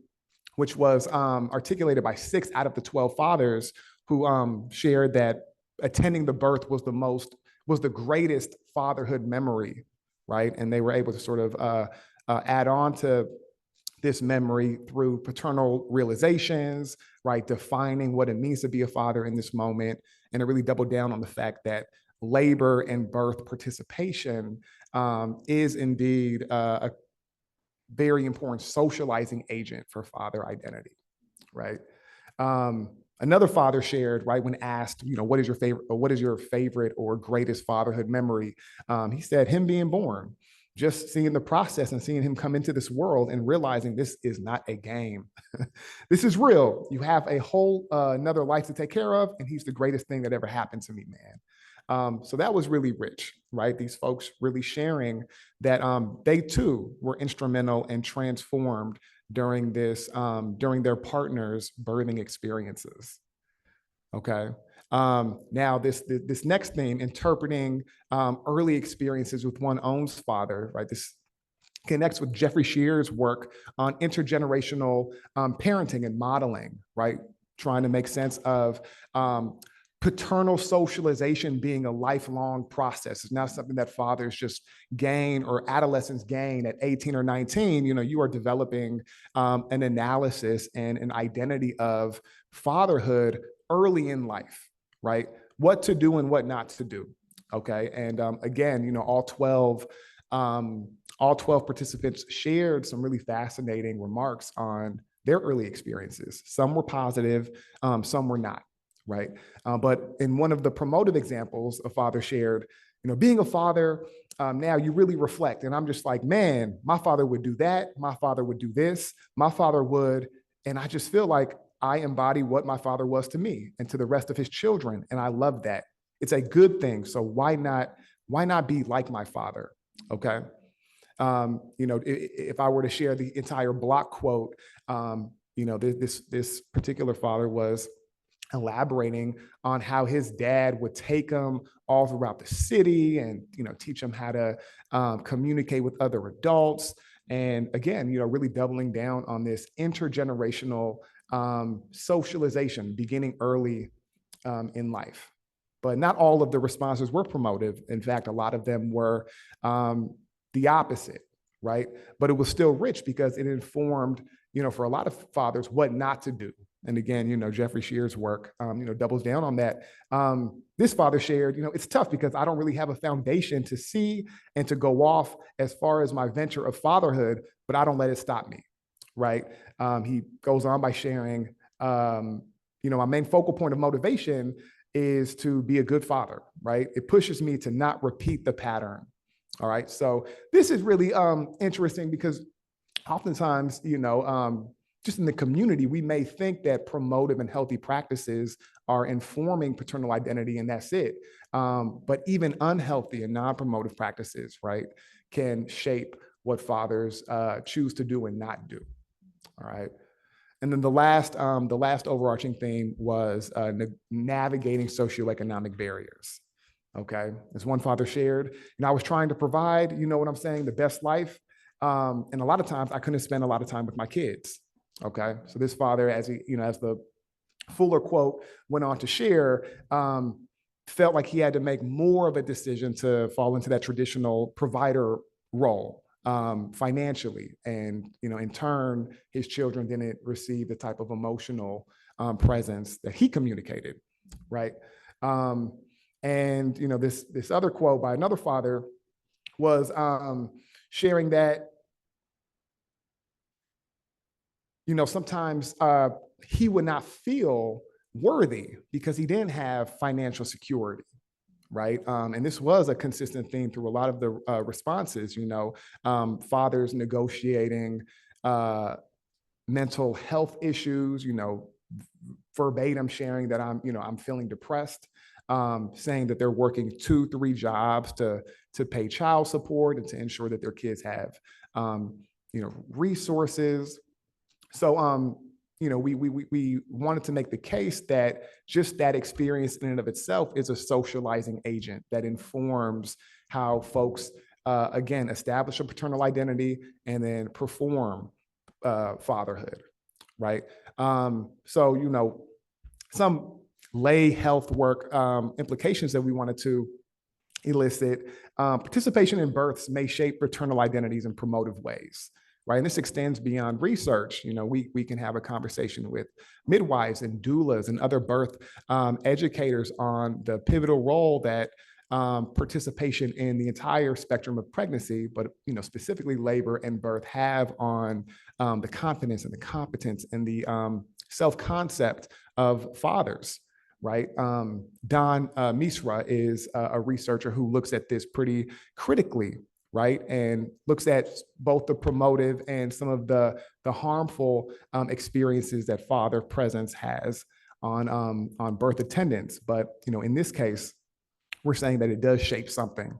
which was articulated by 6 out of the 12 fathers who shared that attending the birth was the greatest fatherhood memory, right? And they were able to sort of add on to this memory through paternal realizations, right? Defining what it means to be a father in this moment. And it really doubled down on the fact that labor and birth participation is indeed a very important socializing agent for father identity, right? Another father shared, right, when asked, what is your favorite or greatest fatherhood memory? He said him being born, just seeing the process and seeing him come into this world and realizing this is not a game. This is real. You have a whole another life to take care of, and he's the greatest thing that ever happened to me, man. So that was really rich, right? These folks really sharing that they too were instrumental and transformed during their partners' birthing experiences. Okay. Now this next theme, interpreting early experiences with one's own father, right? This connects with Jeffrey Shear's work on intergenerational parenting and modeling, right? Trying to make sense of paternal socialization being a lifelong process. It's not something that fathers just gain or adolescents gain at 18 or 19. You are developing an analysis and an identity of fatherhood early in life, right? What to do and what not to do, okay? And again, all 12 participants shared some really fascinating remarks on their early experiences. Some were positive, some were not, right? But in one of the promotive examples, a father shared, being a father, now you really reflect. And I'm just like, man, my father would do that. My father would do this. My father would. And I just feel like I embody what my father was to me and to the rest of his children. And I love that. It's a good thing. So why not be like my father? Okay. If I were to share the entire block quote, this particular father was elaborating on how his dad would take him all throughout the city and, teach him how to communicate with other adults. And again, really doubling down on this intergenerational socialization beginning early in life. But not all of the responses were promotive. In fact, a lot of them were the opposite, right? But it was still rich because it informed, for a lot of fathers, what not to do. And again, Jeffrey Shear's work, doubles down on that. This father shared, it's tough because I don't really have a foundation to see and to go off as far as my venture of fatherhood, but I don't let it stop me, right? He goes on by sharing, my main focal point of motivation is to be a good father, right? It pushes me to not repeat the pattern. All right. So this is really interesting because oftentimes, just in the community, we may think that promotive and healthy practices are informing paternal identity and that's it. But even unhealthy and non-promotive practices, right, can shape what fathers choose to do and not do. All right. And then the last overarching theme was navigating socioeconomic barriers. Okay, as one father shared, I was trying to provide, you know what I'm saying, the best life. And a lot of times I couldn't spend a lot of time with my kids. Okay, so this father, as he, as the fuller quote went on to share, felt like he had to make more of a decision to fall into that traditional provider role financially. And, in turn, his children didn't receive the type of emotional presence that he communicated, right? And, this other quote by another father was sharing that, sometimes he would not feel worthy because he didn't have financial security, right? And this was a consistent theme through a lot of the responses, fathers negotiating mental health issues, verbatim sharing that I'm feeling depressed, saying that they're working 2-3 jobs to pay child support and to ensure that their kids have, resources. So, we wanted to make the case that just that experience in and of itself is a socializing agent that informs how folks, again, establish a paternal identity and then perform fatherhood, right? So, some lay health work implications that we wanted to elicit. Participation in births may shape paternal identities in promotive ways. Right, and this extends beyond research. We can have a conversation with midwives and doulas and other birth educators on the pivotal role that participation in the entire spectrum of pregnancy, but specifically labor and birth, have on the confidence and the competence and the self-concept of fathers. Right, Don Misra is a researcher who looks at this pretty critically. Right, and looks at both the promotive and some of the harmful experiences that father presence has on birth attendance. But in this case, we're saying that it does shape something.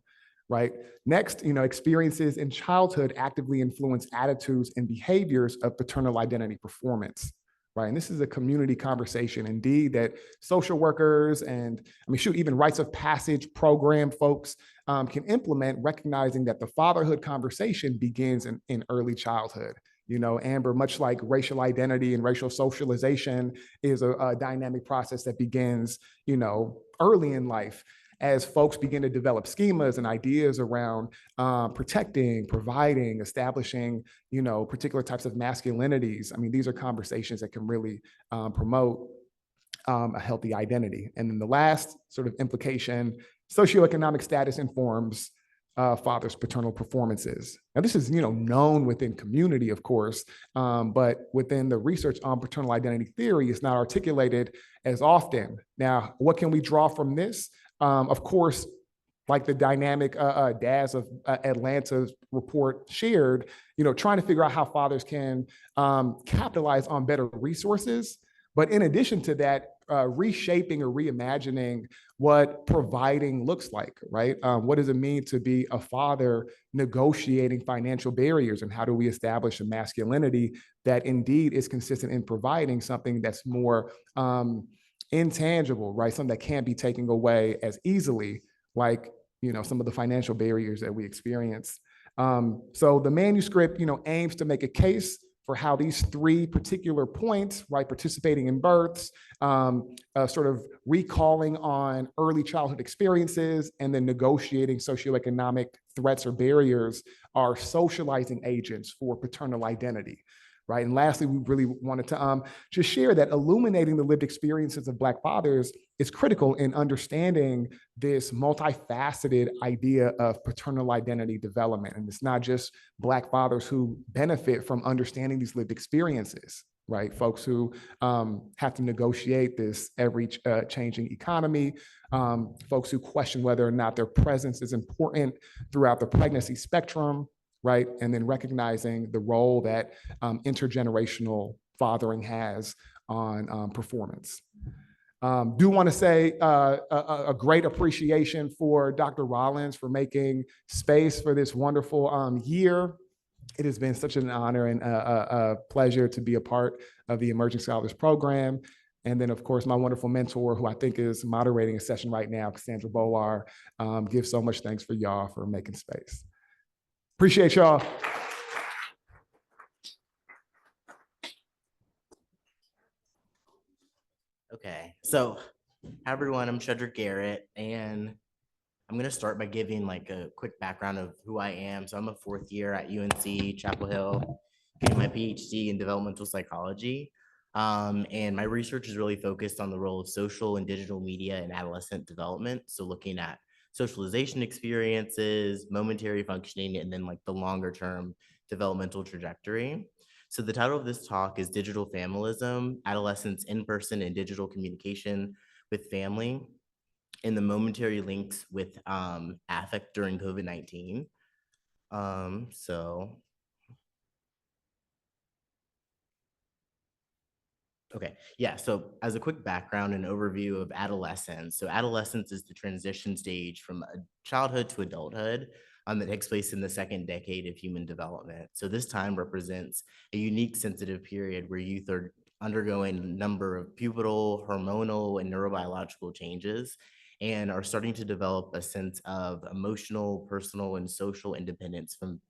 Right. Next, experiences in childhood actively influence attitudes and behaviors of paternal identity performance. Right. And this is a community conversation, indeed, that social workers and even rites of passage program folks can implement, recognizing that the fatherhood conversation begins in early childhood. Amber, much like racial identity and racial socialization is a dynamic process that begins, early in life, as folks begin to develop schemas and ideas around protecting, providing, establishing, particular types of masculinities. These are conversations that can really promote a healthy identity. And then the last sort of implication, socioeconomic status informs father's paternal performances. Now, this is, known within community, of course, but within the research on paternal identity theory, it's not articulated as often. Now, what can we draw from this? Of course, like the dynamic DAS of Atlanta's report shared, trying to figure out how fathers can capitalize on better resources. But in addition to that, reshaping or reimagining what providing looks like, right? What does it mean to be a father negotiating financial barriers, and how do we establish a masculinity that indeed is consistent in providing something that's more intangible, right? Something that can't be taken away as easily, like, some of the financial barriers that we experience. So the manuscript, aims to make a case for how these 3 particular points, right, participating in births, sort of recalling on early childhood experiences, and then negotiating socioeconomic threats or barriers, are socializing agents for paternal identity. Right. And lastly, we really wanted to just share that illuminating the lived experiences of Black fathers is critical in understanding this multifaceted idea of paternal identity development. And it's not just Black fathers who benefit from understanding these lived experiences, right? Folks who have to negotiate this ever changing economy, folks who question whether or not their presence is important throughout the pregnancy spectrum, right? And then recognizing the role that intergenerational fathering has on performance. Do want to say a great appreciation for Dr. Rollins for making space for this wonderful year It has been such an honor and a pleasure to be a part of the Emerging Scholars program. And then, of course, my wonderful mentor, who I think is moderating a session right now, Cassandra Bolar, gives so much thanks for y'all for making space. Appreciate y'all. Okay, so hi everyone, I'm Shedrick Garrett, and I'm gonna start by giving like a quick background of who I am. So I'm a fourth year at UNC Chapel Hill, getting my PhD in developmental psychology. And my research is really focused on the role of social and digital media in adolescent development. So looking at socialization experiences, momentary functioning, and then like the longer term developmental trajectory. So the title of this talk is Digital Familism, Adolescents in-Person and Digital Communication with Family, and the momentary links with affect during COVID-19. Okay, yeah, so as a quick background and overview of adolescence. So adolescence is the transition stage from childhood to adulthood that takes place in the second decade of human development. So this time represents a unique sensitive period where youth are undergoing a number of pubertal, hormonal, and neurobiological changes and are starting to develop a sense of emotional, personal, and social independence from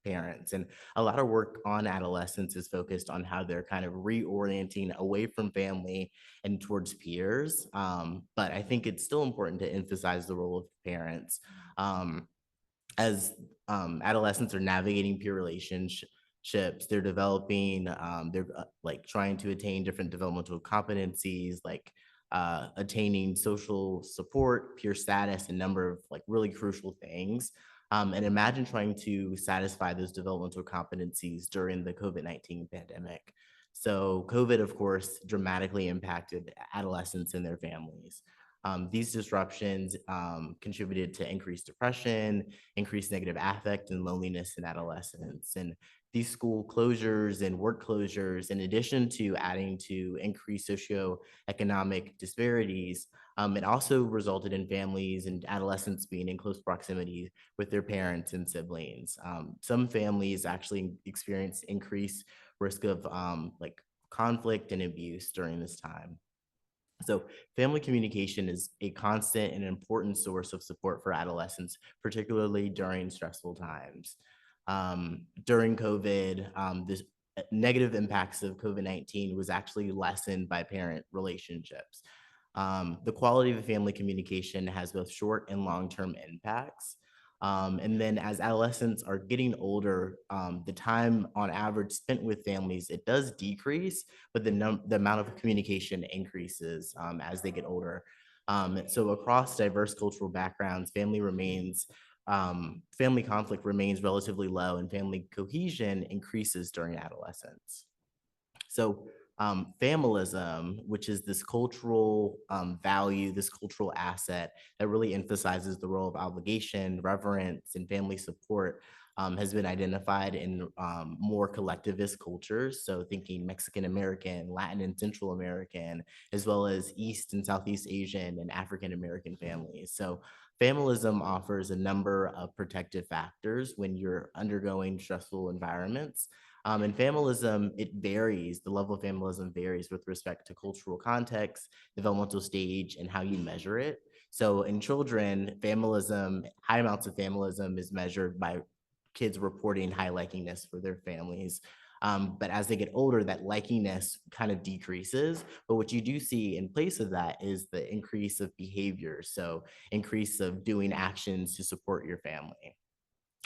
parents. And a lot of work on adolescence is focused on how they're kind of reorienting away from family and towards peers. But I think it's still important to emphasize the role of parents as adolescents are navigating peer relationships. They're developing, they're like trying to attain different developmental competencies, like attaining social support, peer status, a number of like really crucial things. And imagine trying to satisfy those developmental competencies during the COVID-19 pandemic. So COVID, of course, dramatically impacted adolescents and their families. These disruptions contributed to increased depression, increased negative affect, and loneliness in adolescents. And these school closures and work closures, in addition to adding to increased socioeconomic disparities, it also resulted in families and adolescents being in close proximity with their parents and siblings. Some families actually experienced increased risk of like conflict and abuse during this time. So family communication is a constant and important source of support for adolescents, particularly during stressful times. During COVID, this negative impacts of COVID-19 was actually lessened by parent relationships. The quality of family communication has both short and long-term impacts. And then as adolescents are getting older, the time on average spent with families, it does decrease, but the amount of communication increases as they get older. So across diverse cultural backgrounds, family conflict remains relatively low and family cohesion increases during adolescence. So familism, which is this cultural value, this cultural asset that really emphasizes the role of obligation, reverence, and family support, has been identified in more collectivist cultures. So thinking Mexican American, Latin and Central American, as well as East and Southeast Asian and African American families. So familism offers a number of protective factors when you're undergoing stressful environments. And familism, it varies, the level of familism varies with respect to cultural context, developmental stage, and how you measure it. So in children, familism, high amounts of familism is measured by kids reporting high likingness for their families. But as they get older, that likingness kind of decreases. But what you do see in place of that is the increase of behavior. So increase of doing actions to support your family.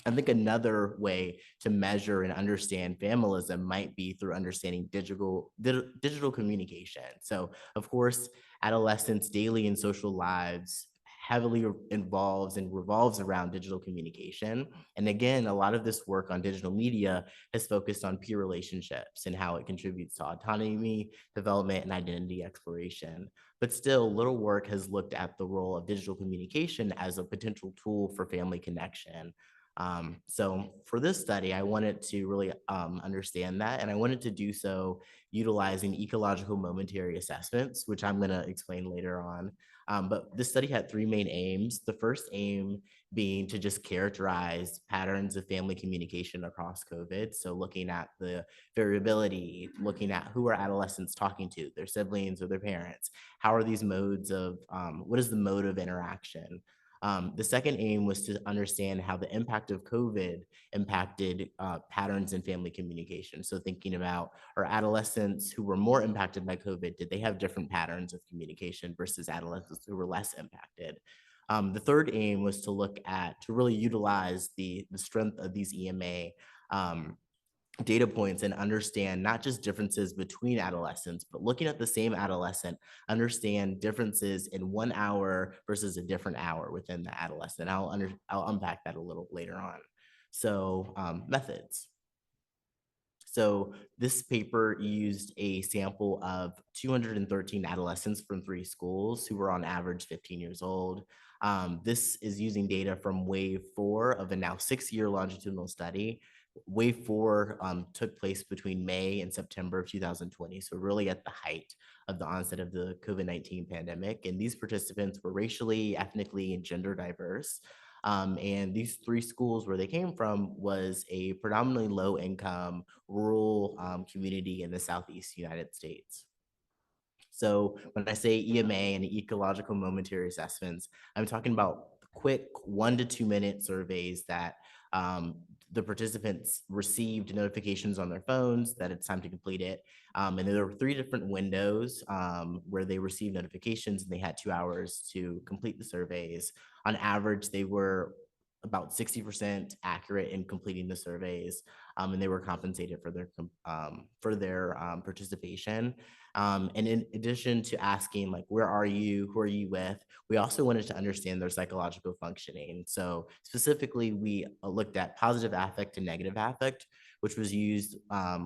I think another way to measure and understand familism might be through understanding digital communication. So of course, adolescents' daily and social lives heavily involves and revolves around digital communication. And again, a lot of this work on digital media has focused on peer relationships and how it contributes to autonomy, development, and identity exploration. But still, little work has looked at the role of digital communication as a potential tool for family connection. So for this study, I wanted to really understand that, and I wanted to do so utilizing ecological momentary assessments, which I'm going to explain later on. But this study had three main aims. The first aim being to just characterize patterns of family communication across COVID. So looking at the variability, looking at who are adolescents talking to, their siblings or their parents. How are these modes of, what is the mode of interaction? The second aim was to understand how the impact of COVID impacted patterns in family communication. So thinking about our adolescents who were more impacted by COVID, did they have different patterns of communication versus adolescents who were less impacted? The third aim was to look at, to really utilize the strength of these EMA data points and understand not just differences between adolescents, but looking at the same adolescent, understand differences in 1 hour versus a different hour within the adolescent. I'll unpack that a little later on. So methods. So this paper used a sample of 213 adolescents from 3 schools who were on average 15 years old. This is using data from wave 4 of a now 6-year longitudinal study. Wave 4 took place between May and September of 2020, so really at the height of the onset of the COVID-19 pandemic. And these participants were racially, ethnically, and gender diverse. And these 3 schools where they came from was a predominantly low-income rural community in the Southeast United States. So when I say EMA and ecological momentary assessments, I'm talking about quick 1 to 2 minute surveys that the participants received notifications on their phones that it's time to complete it. And there were 3 different windows where they received notifications, and they had 2 hours to complete the surveys. On average, they were about 60% accurate in completing the surveys, and they were compensated for their participation. And in addition to asking, like, where are you, who are you with, we also wanted to understand their psychological functioning. So specifically, we looked at positive affect and negative affect, which was used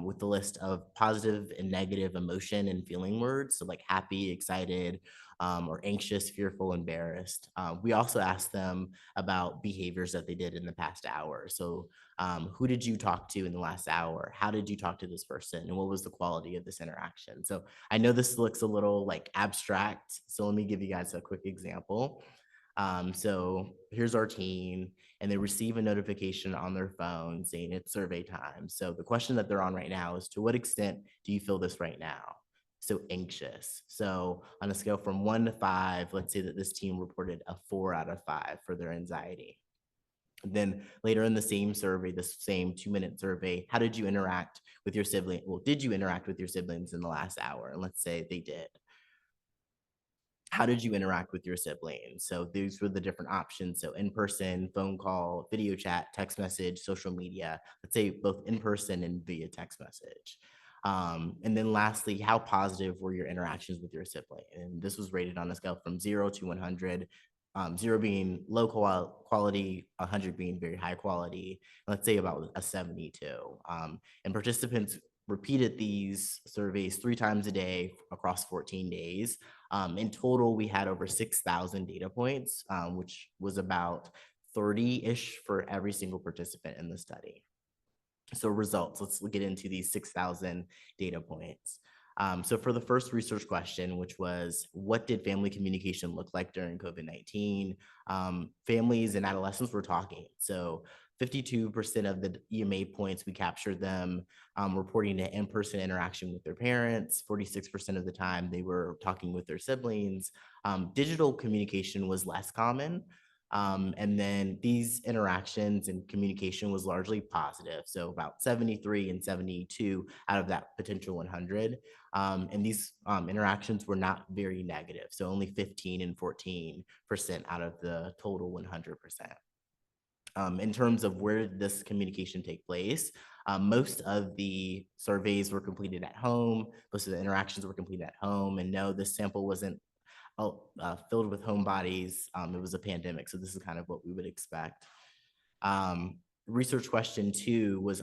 with the list of positive and negative emotion and feeling words, so like happy, excited, or anxious, fearful, embarrassed. We also asked them about behaviors that they did in the past hour. So who did you talk to in the last hour? How did you talk to this person? And what was the quality of this interaction? So I know this looks a little like abstract, so let me give you guys a quick example. So here's our teen, and they receive a notification on their phone saying it's survey time. So the question that they're on right now is, to what extent do you feel this right now? So anxious. So on a scale from 1 to 5, let's say that this team reported a 4 out of 5 for their anxiety. Then later in the same survey, the same 2-minute survey, how did you interact with your sibling? Well, did you interact with your siblings in the last hour? And let's say they did. How did you interact with your siblings? So these were the different options. So in-person, phone call, video chat, text message, social media, let's say both in person and via text message. And then lastly, how positive were your interactions with your sibling? And this was rated on a scale from 0 to 100, 0 being low quality, 100 being very high quality, let's say about a 72. And participants repeated these surveys 3 times a day across 14 days. In total, we had over 6,000 data points, which was about 30-ish for every single participant in the study. So results, let's get into these 6,000 data points. So for the first research question, which was, what did family communication look like during COVID-19? Families and adolescents were talking. So 52% of the EMA points, we captured them reporting an in-person interaction with their parents. 46% of the time, they were talking with their siblings. Digital communication was less common. And then these interactions and communication was largely positive. So about 73 and 72 out of that potential 100. And these interactions were not very negative. So only 15 and 14% out of the total 100%. In terms of where did this communication take place, most of the surveys were completed at home. Most of the interactions were completed at home. And no, this sample wasn't filled with homebodies. It was a pandemic, so this is kind of what we would expect. Research question 2 was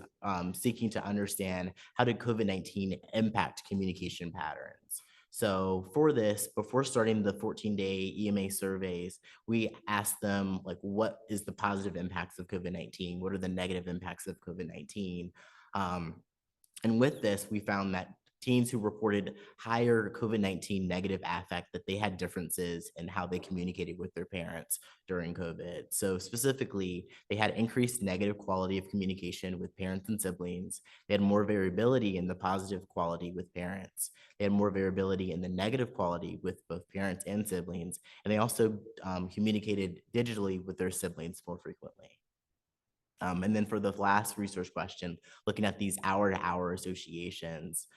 seeking to understand, how did COVID-19 impact communication patterns? So for this, before starting the 14-day EMA surveys, we asked them, like, what is the positive impacts of COVID-19? What are the negative impacts of COVID-19? And with this, we found that teens who reported higher COVID-19 negative affect, that they had differences in how they communicated with their parents during COVID. So specifically, they had increased negative quality of communication with parents and siblings. They had more variability in the positive quality with parents. They had more variability in the negative quality with both parents and siblings. And they also communicated digitally with their siblings more frequently. And then for the last research question, looking at these hour-to-hour associations,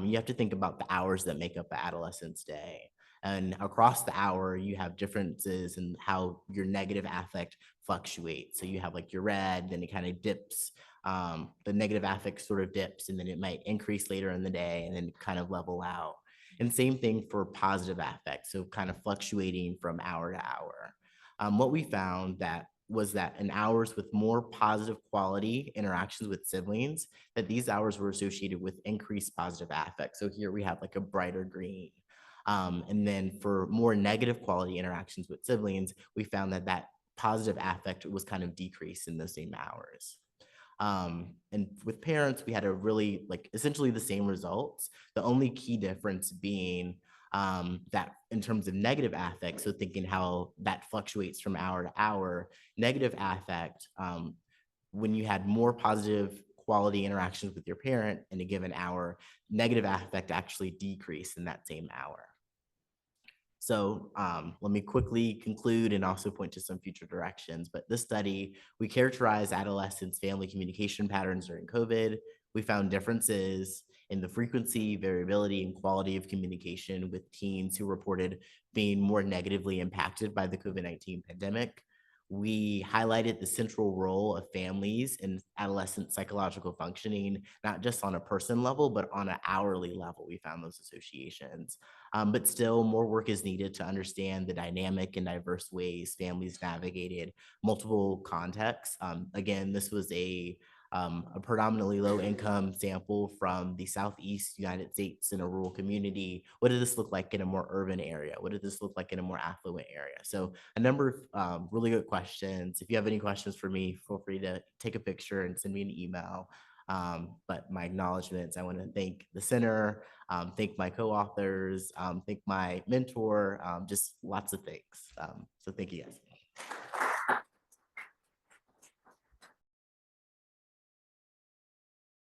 you have to think about the hours that make up the adolescent's day. And across the hour, you have differences in how your negative affect fluctuates. So you have like your red, then it kind of dips. The negative affect sort of dips, and then it might increase later in the day and then kind of level out. And same thing for positive affect, so kind of fluctuating from hour to hour. What we found was that in hours with more positive quality interactions with siblings, that these hours were associated with increased positive affect. So here we have like a brighter green. And then for more negative quality interactions with siblings, we found that that positive affect was kind of decreased in those same hours. And with parents, we had a really essentially the same results. The only key difference being that in terms of negative affect, so thinking how that fluctuates from hour to hour, negative affect, when you had more positive quality interactions with your parent in a given hour, negative affect actually decreased in that same hour. So let me quickly conclude and also point to some future directions. But this study, we characterized adolescents' family communication patterns during COVID. We found differences in the frequency, variability, and quality of communication with teens who reported being more negatively impacted by the COVID-19 pandemic. We highlighted the central role of families in adolescent psychological functioning, not just on a person level, but on an hourly level. We found those associations. But still, more work is needed to understand the dynamic and diverse ways families navigated multiple contexts. Again, this was a predominantly low-income sample from the Southeast United States in a rural community. What did this look like in a more urban area? What did this look like in a more affluent area? So a number of really good questions. If you have any questions for me, feel free to take a picture and send me an email. But my acknowledgements, I want to thank the center, thank my co-authors, thank my mentor, just lots of things. So thank you guys.